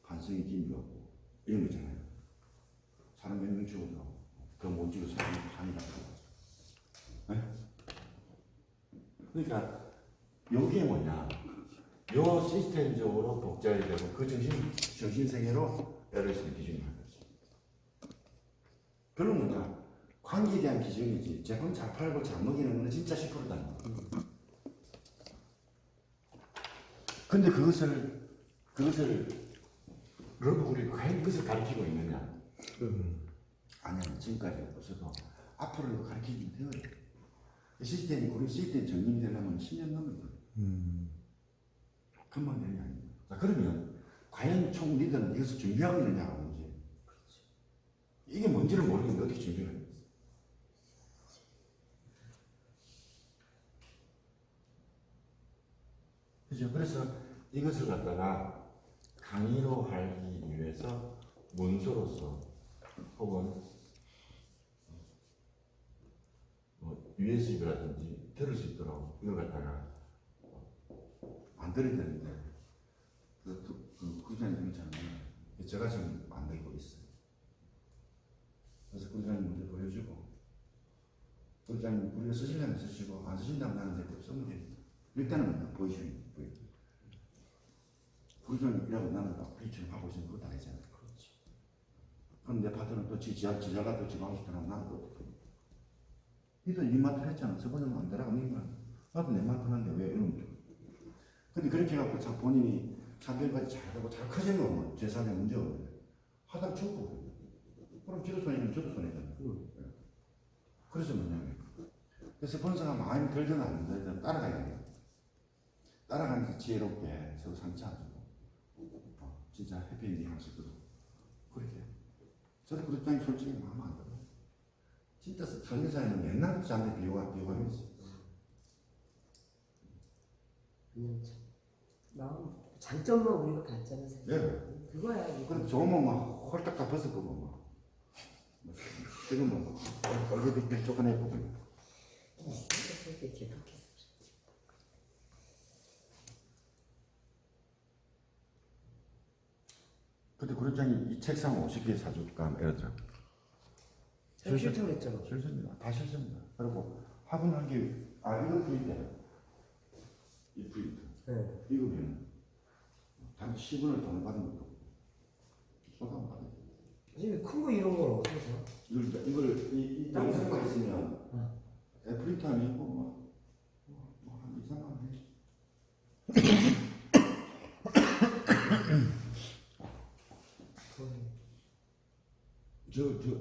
반성의 기미가 없고 이런 거잖아요. 사람 몇 명 죽어도 그 못 죽어서 한이라고 하죠. 그러니까 여기에 뭐냐? 요 시스템적으로 복잡해되고 그 정신세계로 에러스의 기준이 하는 거죠. 결론 뭐냐? 관계에 대한 기준이지. 제품 잘 팔고 잘 먹이는 거는 진짜 10%다. 근데 그것을 그러면 우리 과연 이것을 가르치고 있느냐? 아니야, 지금까지 없어도 앞으로 가르치면 돼요. 시스템이 우리 시스템 정립이 되려면 10년 넘는 거예요. 금방 되는 게 아닙니다. 자, 그러면 과연 총 리더는 이것을 준비하고 있느냐가 문제. 이게 뭔지를 모르겠는데 어떻게 준비를 하겠어요? 그죠? 그래서 이것을 갖다가 강의로 하기 위해서 문서로서 혹은 뭐 USB라든지 들을 수 있도록 이걸 갖다가 만들어야 되는데 그 구조장님 있잖아요. 제가 지금 만들고 있어요. 그래서 구조장님 먼저 보여주고 구조장님 우리가 쓰시려면 쓰시고 안 쓰신다면 나는 내가 쓰면 됩니다. 일단은 보여주는 거예요. 구조장님이라고 나는 프리처럼 하고 있으면 그것도 아니잖아요. 그렇죠. 그럼 내 파트는 또 지자가 또 지금 하고 싶다면 나는 또 어떻게 해요? 니도 이 마트를 했잖아. 저번에는 안 되라고 니만 나도 내 마트 하는데 왜 이러면 돼? 근데 그렇게 해갖고 참 본인이 참별까지 잘하고 잘 커지는 건 제3의 문제가 없는데 하다 죽고 그럼 지도 손해면 저도 손해잖아요. 그래서 뭐냐면 그래서 본사가 마음이 들든 안 들든 따라가야 돼요. 따라가면서 지혜롭게 서로 상처하고 진짜 해피엔딩 할 수 있도록 그렇게 저도 그 입장이 솔직히 마음 안 들어요. 진짜 설계사에는 옛날부터 저한테 비호감이 있어요. 그냥 마음 장점만 우리가 갖잖아. 네. 그거야. 이거. 그럼 좋으면 막 홀딱 다 벗어보고 막 지금은 얼굴 쫓아내고 근데 구련장이 이 책상 50개 사줄까 이러죠. 싫다고 그랬잖아. 실수입니다. 다 실수입니다. 그리고 화분한 개, 이거 프린트예요. 이 프린트. 네. 이거는 단 10원을 돈 받은 것도 없고 쏟아 받은 거. 지금 큰 거 이런 걸 어디서 사? 이 영상만 있으면 프린트 하면 뭐한 2, 3만 원 해.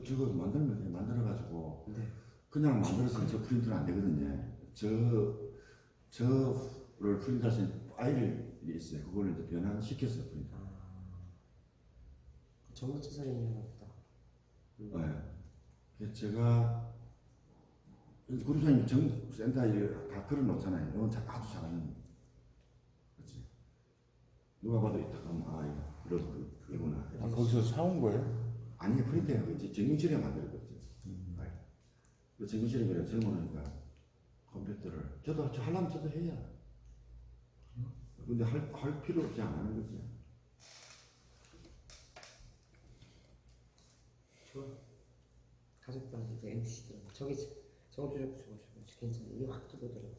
저거 만들어가지고 그냥 만들어서 저 프린트는 안 되거든요. 저를 프린트할 수 있는 파일이 있어요. 그거를 이제 변환시켰어요, 프린터. 전부터 사람이나 보다. 네. 그래서 제가 구루사님 정센터에 다 걸어놓잖아요. 이건 아주 잘하는 거지. 누가 봐도 있다 그러면 이거나. 거기서 사온 거예요? 아니 프린터야. 정경실에 만들었거든요. 그 정경실에 그래 젊으니까 컴퓨터를 저도 하려면 저도 해야. 근데 할 필요 없이 안 하는 거지. 좋아. 가족들한테 이제 MC들 저거 저거 괜찮아. 이게 확 들어오더라고.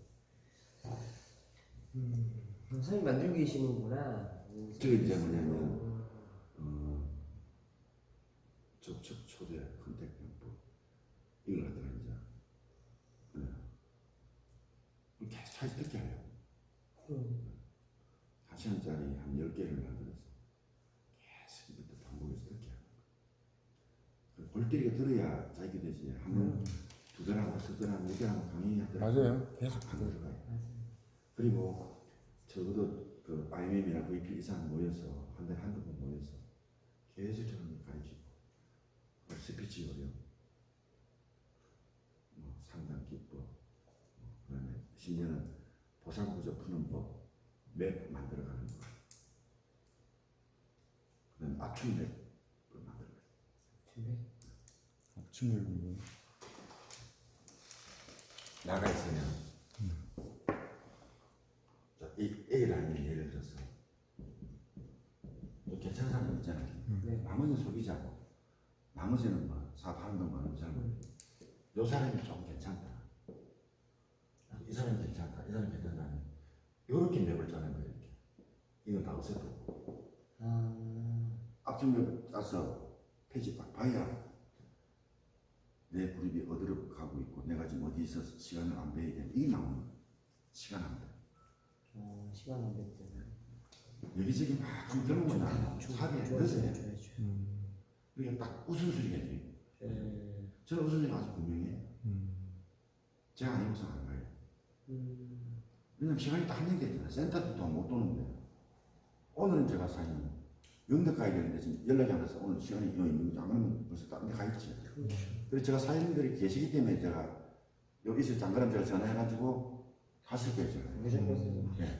선생님 만들고 계시는구나. 저게 이제 뭐냐면 접촉 초대 컨택 병법 이걸 갖다가 이제 계속 다시 듣게 해요. 1시간짜리 한 10개를 만들어서 계속 이것도 반복해서 듣게 해요. 골때리가 들어야 자기 되지. 한번 두드라고 쓰더라고 이더라고 강의하더라고. 맞아요. 계속 안 들어가요. 그리고 적어도 그 IMM이나 VP 이상 모여서 한 달에 한두 번 모여서 계속 저런 가르치고 스피치 요령, 상담 기법, 그다음에 심지어는 보상구조 푸는 법, 맵 만들어가는 거, 그다음에 맞춤 맵을 만들어가요. 아침 열고. 나가 있으면 이 A 라인이 예를 들어서 괜찮은 사람 있잖아요. 나머지는 속이자고. 나머지는 뭐 사업하는 동안은 잘 모르겠어요. 요 사람이 좀 괜찮다. 이 사람이 괜찮다. 이 사람이 괜찮다. 요렇게 맵을 짜는 거예요. 이렇게. 이건 다 없애고. 앞쪽맵 짜서 페이지 딱 봐야 내 그룹이 어디로 가고 있고 내가 지금 어디 있어서 시간을 안 배야 돼. 이게 나오는 거예요. 시간 안 배. 시간 안 됐대. 여기저기 막좀 젊은 날 사비에 넣으세요. 그게 딱 웃음소리겠지. 저는 웃음소리가 아주 분명해요. 제가 아니고서 안 가요. 왜냐면 시간이 딱 한정돼 있잖아요. 센터도 또 못 도는데. 오늘은 제가 사실 영덕 가야 되는데 지금 연락이 안 와서 오늘 시간이 있는지 안 그러면 벌써 다른 데 가 있지. 그래서 제가 사장님들이 계시기 때문에 제가 여기 있을 장가람 제가 전화해가지고 갔을 거예요. 제가. 무조건 네.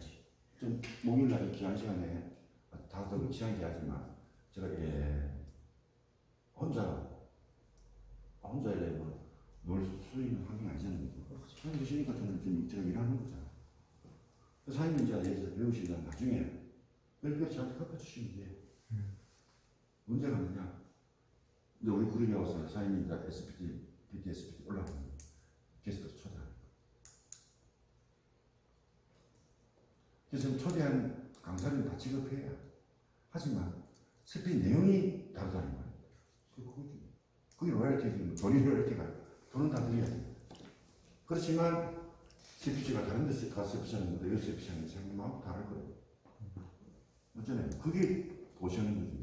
좀 목요일날 귀한 시간에 다들 시간이 돼야지만 제가 혼자 이래 놀수 있는 환경이 아니잖아요. 사장님 계시니까 저는 지금 제가 일하는 거잖아요. 사장님 이제 여기서 배우시면 나중에 별별 저한테 갚아주시면 돼요. 문제가 뭐냐? 근데 우리 그룹에 와서 사장님 이제 SPT, BTSPT 올라가면 게스트로 초대하는 거예요. 그래서 초대한 강사는 다 지급해야 하지만 스피 내용이 다르다는 거예요. 그게 로열티, 돈이 로열티가 돈은 다 드려야 돼요. 그렇지만 스피치가 다른 데서 가서 스피치하는 것도 여기 스피치하는 게 생각하고 다를 거예요. 맞잖아요. 그게 보시는 거죠.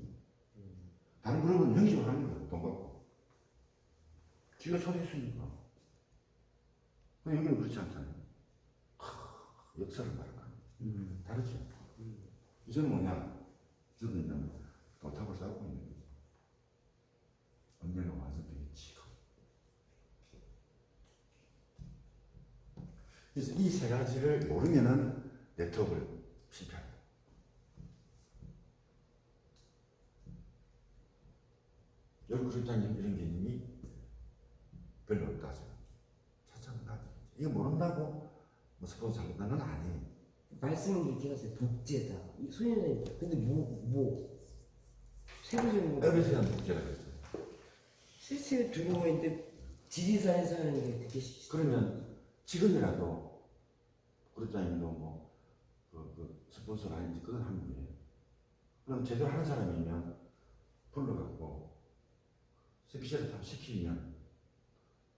다른 그룹은 형식으로 하는 거예요. 돈 받고. 지가 초대했으니까. 근데 여기는 그렇지 않잖아요. 역사를 말하는 다르죠. 저는 뭐냐? 저는 그냥 도탑을 쌓고 있는 거죠. 언젠가 완성되겠지. 그래서 이 세 가지를 모르면은 네트워크를 실패합니다. 여러분 실장님 이런 개념이 별로 없다죠. 찾아보면 나중에. 이거 모른다고 뭐 스폰서 하는 건 아니에요. 말씀은 그렇게 하세요. 복제다. 이 소년님 근데 뭐 세부적으로 에베에 대한 문제가 됐어요. 실제 조경호인데 지리산에서 하는 게 되게 그러면 지금이라도 구독자님도 그 스폰서가 아닌지 그건 하는 거예요. 그럼 제대로 하는 사람이면 불러갖고 스피셜을 다 시키면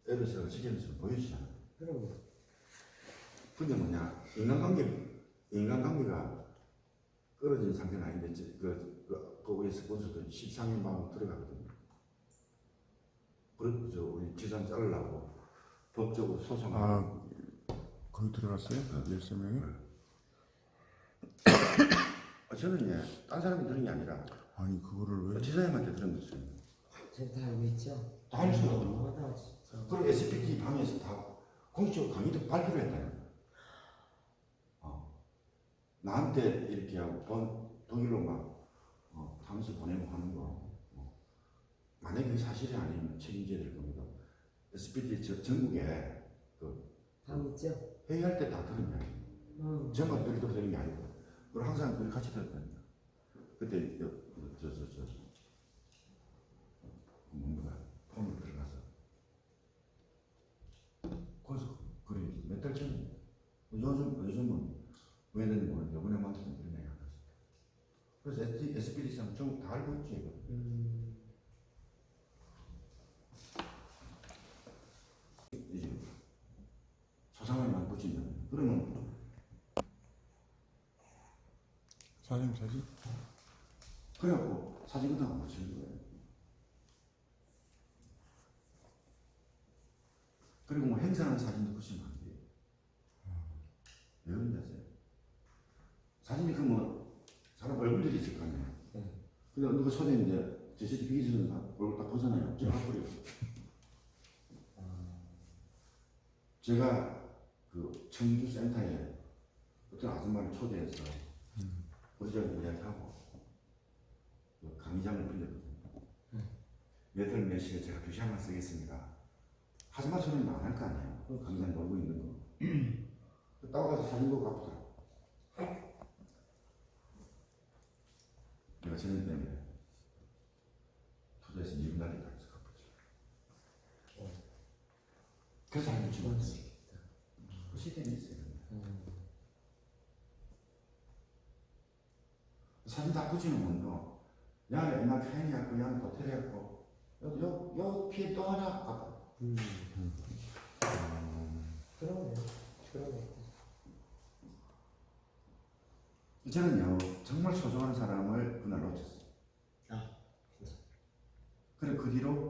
에베스가 지키는 것을 보여주잖아요. 그럼 근데 뭐냐 인간관계가 끊어진 상태는 아닌데 거기에 스폰서도 13년 반 들어가거든요. 그래서 우리 지산 자르려고 법적으로 소송하고. 거기 들어갔어요? 일세명이? 저는 딴 사람이 들은 게 아니라 아니 그거를 왜? 지사님한테 들은 거죠. 제가 다 알고 있죠. 다 알죠. 너무하다 진짜. 그리고 SPT 방에서 다 공식적으로 강의도 발표를 했다요. 나한테 이렇게 하고 독일로 막 하면서 보내고 하는 거. 만약에 그게 사실이 아니면 책임져야 될 겁니다. SPT 전국에 방 있죠. 회의할 때 다 들은 이야기. 저만 별도로 되는 게 아니고. 그리고 항상 둘이 같이 들었다니까. 그때 뭔가 폰으로 들어가서 거기서 그리 몇 달 전에 요즘은 왜 되는지 모르는데 이번에 만났던 그런 얘기 안 했어요. 그래서 SPD상 전국 다 알고 있지. 이제 소상하게만 붙인다면 그러면 사장님 사진? 그래갖고 사진 같은 거 붙이는 거예요. 그리고 뭐 행사하는 사진도 붙이면 안 돼요. 왜 그런지 아세요? 사진이 사람 얼굴들이 있을 거 아니에요. 근데 누가 초대했는데 제 새끼 비기 전에 얼굴 딱 벗어나요. 제가 버려요. 제가 그 청주 센터에 어떤 아줌마를 초대해서 우리자고 이야기하고 강의장을 빌렸거든요. 몇 시에 제가 교시한번 쓰겠습니다. 하지마 소리는 안 할 거 아니에요. 강의장 놀고 있는 거. 따라가서 사진 보고 갚더라고. 내가 저녁 때문에 투자해서 미국 날리다 해서 갚았지. 그래서 알고 주고 그 시스템이 있어요. 사진 다 붙이는 건요. 야, 옛날 팬이었고, 야, 호텔이었고, 요 피해 또 하나 갚아. 그러네. 저는요 정말 소중한 사람을 그날 놓쳤어요. 아 진짜. 그래 그 뒤로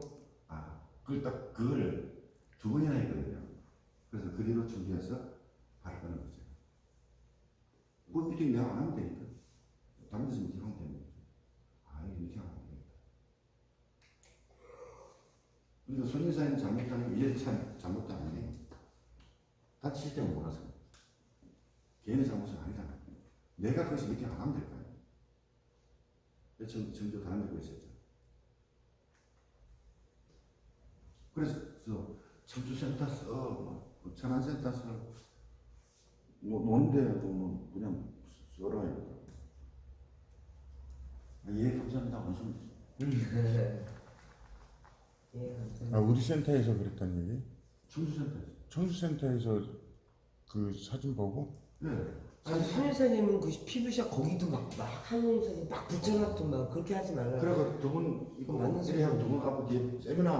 그걸 두 번이나 했거든요. 그래서 그 뒤로 준비해서 바로 끄는 거죠. 뭐 미팅 내가 안 하면 되니까. 다른 데서 미팅 하면 되는 거죠. 이거 미팅 하면 안 되겠다. 그러니까 손인사님 잘못하면 이제 참 잘못도 아니에요. 다 시스템을 몰라서. 개인의 잘못은 아니잖아. 내가 거기서 미팅 안 하면 될 거 아니야. 전도 다른 데고 있었죠. 그래서 청주센터 써, 천안센터 써, 노는데도 그냥 써라 이러더라고. 예, 감사합니다. 원수님. 예 감사합니다. 우리 센터에서 그랬단 얘기? 청주센터에서. 청주센터에서 그 사진 보고? 네. 아니 손인사님은 그 피부샷 거기도 막 한의사님 막 붙여놨더만 그렇게 하지 말라. 그래서 두분 이거 맞는 이렇게 하면 두분 갖고 뒤에 세미나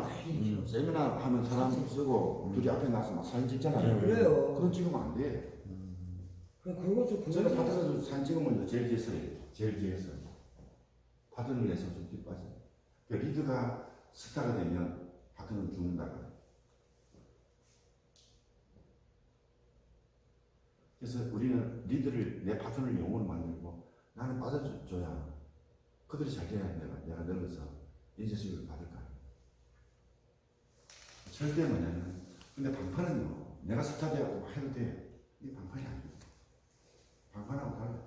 하면 사람 쓰고 둘이 앞에 나서 막 사진 찍잖아요. 그래요. 그런 찍으면 안 돼. 그래 그거 좀 저는 파트너도 사진 찍으면 제일 뒤에 서요. 제일 뒤에 서. 파트너를 내서 좀 뒤에 빠져. 그러니까 리드가 스타가 되면 파트너는 죽는다. 그래서 우리는 리드를 내 파트너를 영혼을 만들고 나는 빠져줘야 그들이 잘 돼야 내가 늙어서 인재수익을 받을 거야. 절대 뭐냐면 근데 방판은요 내가 스타 되고 해도 돼. 이게 방판이 아니에요. 방판하고 달라.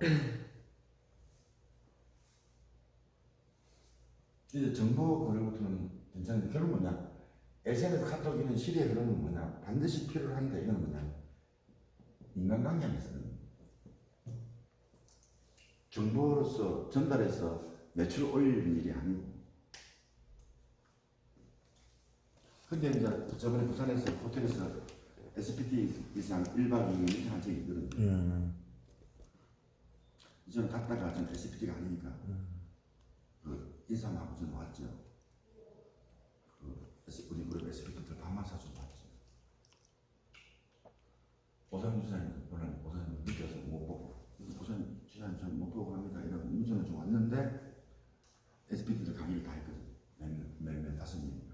이제 정보 그로부터는 괜찮은데 결국 뭐냐 SNS 카톡 이런 시대에 그러면 뭐냐 반드시 필요한데 이건 뭐냐 인간관계 안에서는 정보로서 전달해서 매출을 올리는 일이 아니고. 근데 이제 저번에 부산에서 호텔에서 SPT 이상 1박 2일 이렇게 한 적이 있거든요. 저는 갔다가 전 SPT가 아니니까 그 인사하고 저는 왔죠. 우리 그룹 SPT들 밥만 사주고 왔죠. 오산 주사님 원래 오산 늦어서 못 보고 오산 주사님 전 못 보고 갑니다 이런 문자는 좀 왔는데 SPT들 강의를 다 했거든. 몇몇 5명인가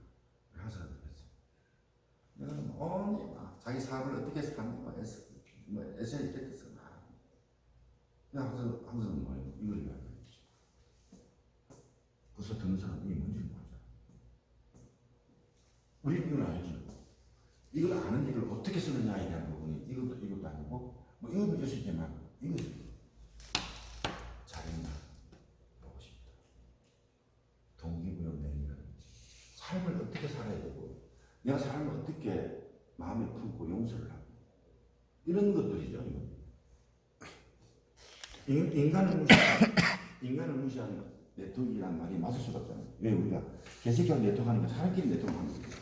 항상 그랬어. 내가 언니 막 자기 사업을 어떻게 해서 하는 거야 에세이 이렇게 써 그냥 항상 뭐예요 이걸 이야기하는 거지. 그래서 듣는 사람이 이게 뭔지 모르잖아. 우리 이걸 알죠. 이걸 아는 이걸 어떻게 쓰느냐에 대한 부분이 이것도 아니고 뭐 이것도 있을 수 있지만 이거 잘했나 보고 싶다. 동기부여 내리는 삶을 어떻게 살아야 되고 내가 삶을 어떻게 마음에 품고 용서를 하고 이런 것들이죠. 인간을 무시하는 네트워크라는 말이 맞을 수가 없잖아요. 왜 우리가 개새끼하고 네트워크하니까 사람끼리 네트워크하는 거예요.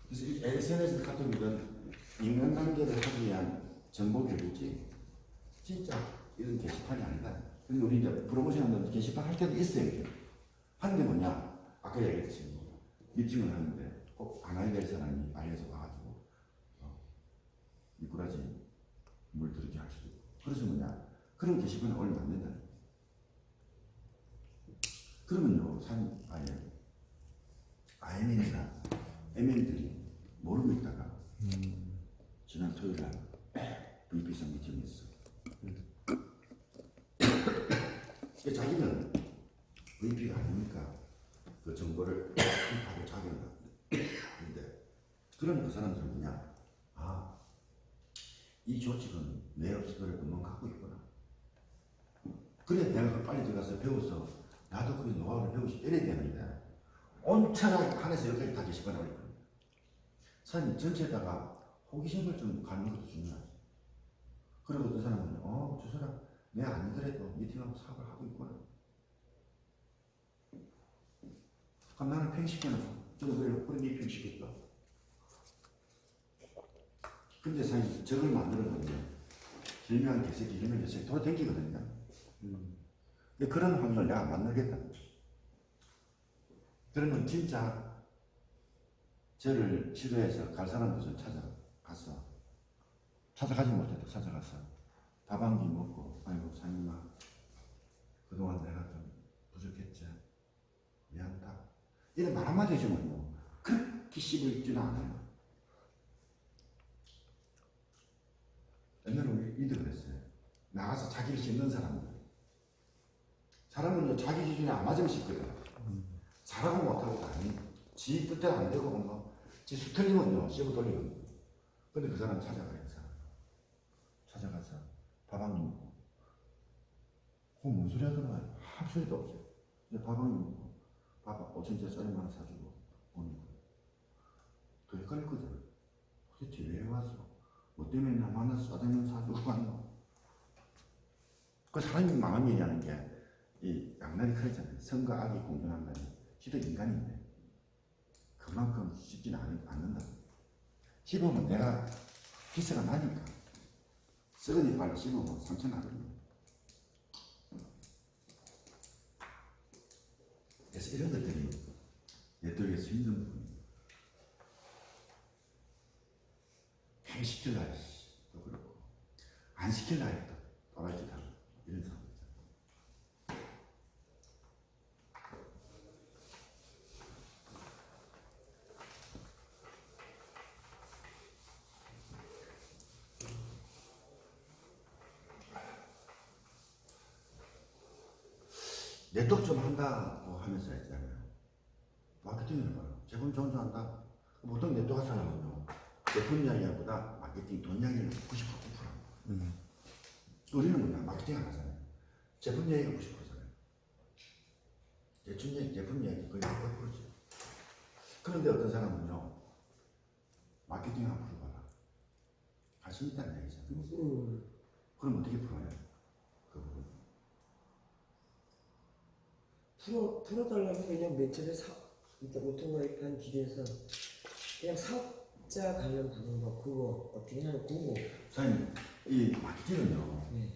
그래서 이 SNS 카톡이든 인간관계를 하기 위한 정보 교류지 진짜 이런 게시판이 아니다. 근데 우리 이제 프로모션 하는 게시판 할 때도 있어요. 하는데 뭐냐 아까 얘기했듯이 미팅을 하는데 꼭 안와야 될 사람이 알려서 와가지고 미꾸라지 물 들이게 할 수도 있고 그래서 뭐냐 그런 게시판을 올리면 안 된다. 그러면요 IM이나 MN들이 모르고 있다가 지난 토요일날 VP상 미팅이 있어. 자기는 VP가 아니니까 그 정보를 하고 자기는 근데 그런 그 사람들은 뭐냐 이 조직은 내 업소들을 금방 갖고 있구나. 그래 내가 그걸 빨리 들어가서 배워서 나도 그 노하우를 배우고 싶어 이래야 되는데 온천하게 한에서 여기까지 다 게시판에 올릴 겁니다. 사장님 전체에다가 호기심을 좀 갖는 것도 중요하지. 그리고 어떤 사람은 저 사람 내가 아니더라도 미팅하고 사업을 하고 있구나. 그럼 나는 팽시켜놓고 저는 그래 니 팽시켰다. 근데 사실 저걸 만들어보면 길면 개새끼 길면 개새끼 돌아다니거든요. 근데 그런 환경을 내가 만들겠다. 그러면 진짜 저를 지도해서 갈 사람도 좀 찾아가지 못해도 찾아가서 밥 한 끼 먹고 아이고 사님아 그동안 내가 좀 부족했지 미안하다 이런 말 한마디 해주면요 그렇게 씹을지는 않아요. 옛날에 우리 이들 그랬어요. 나가서 자기를 씹는 사람은요 자기 기준에 안 맞으면 씹거든. 잘하고 못하고가 아니에요. 지 뜻대로 안 되고 지 수틀리면요 씹어 돌리거든요. 근데 그 사람 찾아가요. 그 사람 찾아가서 밥 한 끼 먹고 뭔 소리 하더라. 아무 소리도 없어요. 근데 밥 한 끼 먹고 밥 5천원짜리 짜리만 사주고 오는 거예요. 더 헷갈렸거든. 도대체 왜 왔어? 뭐 때문에 나 만나서 짜장면 사주고 왔노? 그 사람이 마음이라는 게 이 양날이 칼이잖아요. 선과 악이 공존한다니 지도 인간인데 그만큼 쉽지는 않는다. 씹으면 내가 기세가 나니까 썩은이 발로 씹으면 상처 나거든요. 그래서 이런 것들이 내쪽에서 힘든 부분이에요. 행 시킬라 또 그렇고 안 시킬라 했다 또라이짓 하고 이런 상황. 네트워크 좀 한다고 하면서 했잖아요. 마케팅을 해봐요. 제품 좋은 줄 안다. 보통 네트워크 사람은요, 제품 이야기보다 마케팅, 돈 이야기를 99%. 우리는 뭐냐, 마케팅 안 하잖아요. 제품 이야기가 90%잖아요. 제품 이야기 거의 100%죠. 그런데 어떤 사람은요, 마케팅 한 프로 봐라. 관심 있다는 얘기잖아요. 그럼 어떻게 풀어요? 그 부분. 풀어달라면 그냥 맨 처음에 일단 오토마이크한 기준에서 그냥 사업자 관련 방법 그거 어떻게 하냐면 그거 사장님, 이 마케팅은요, 네.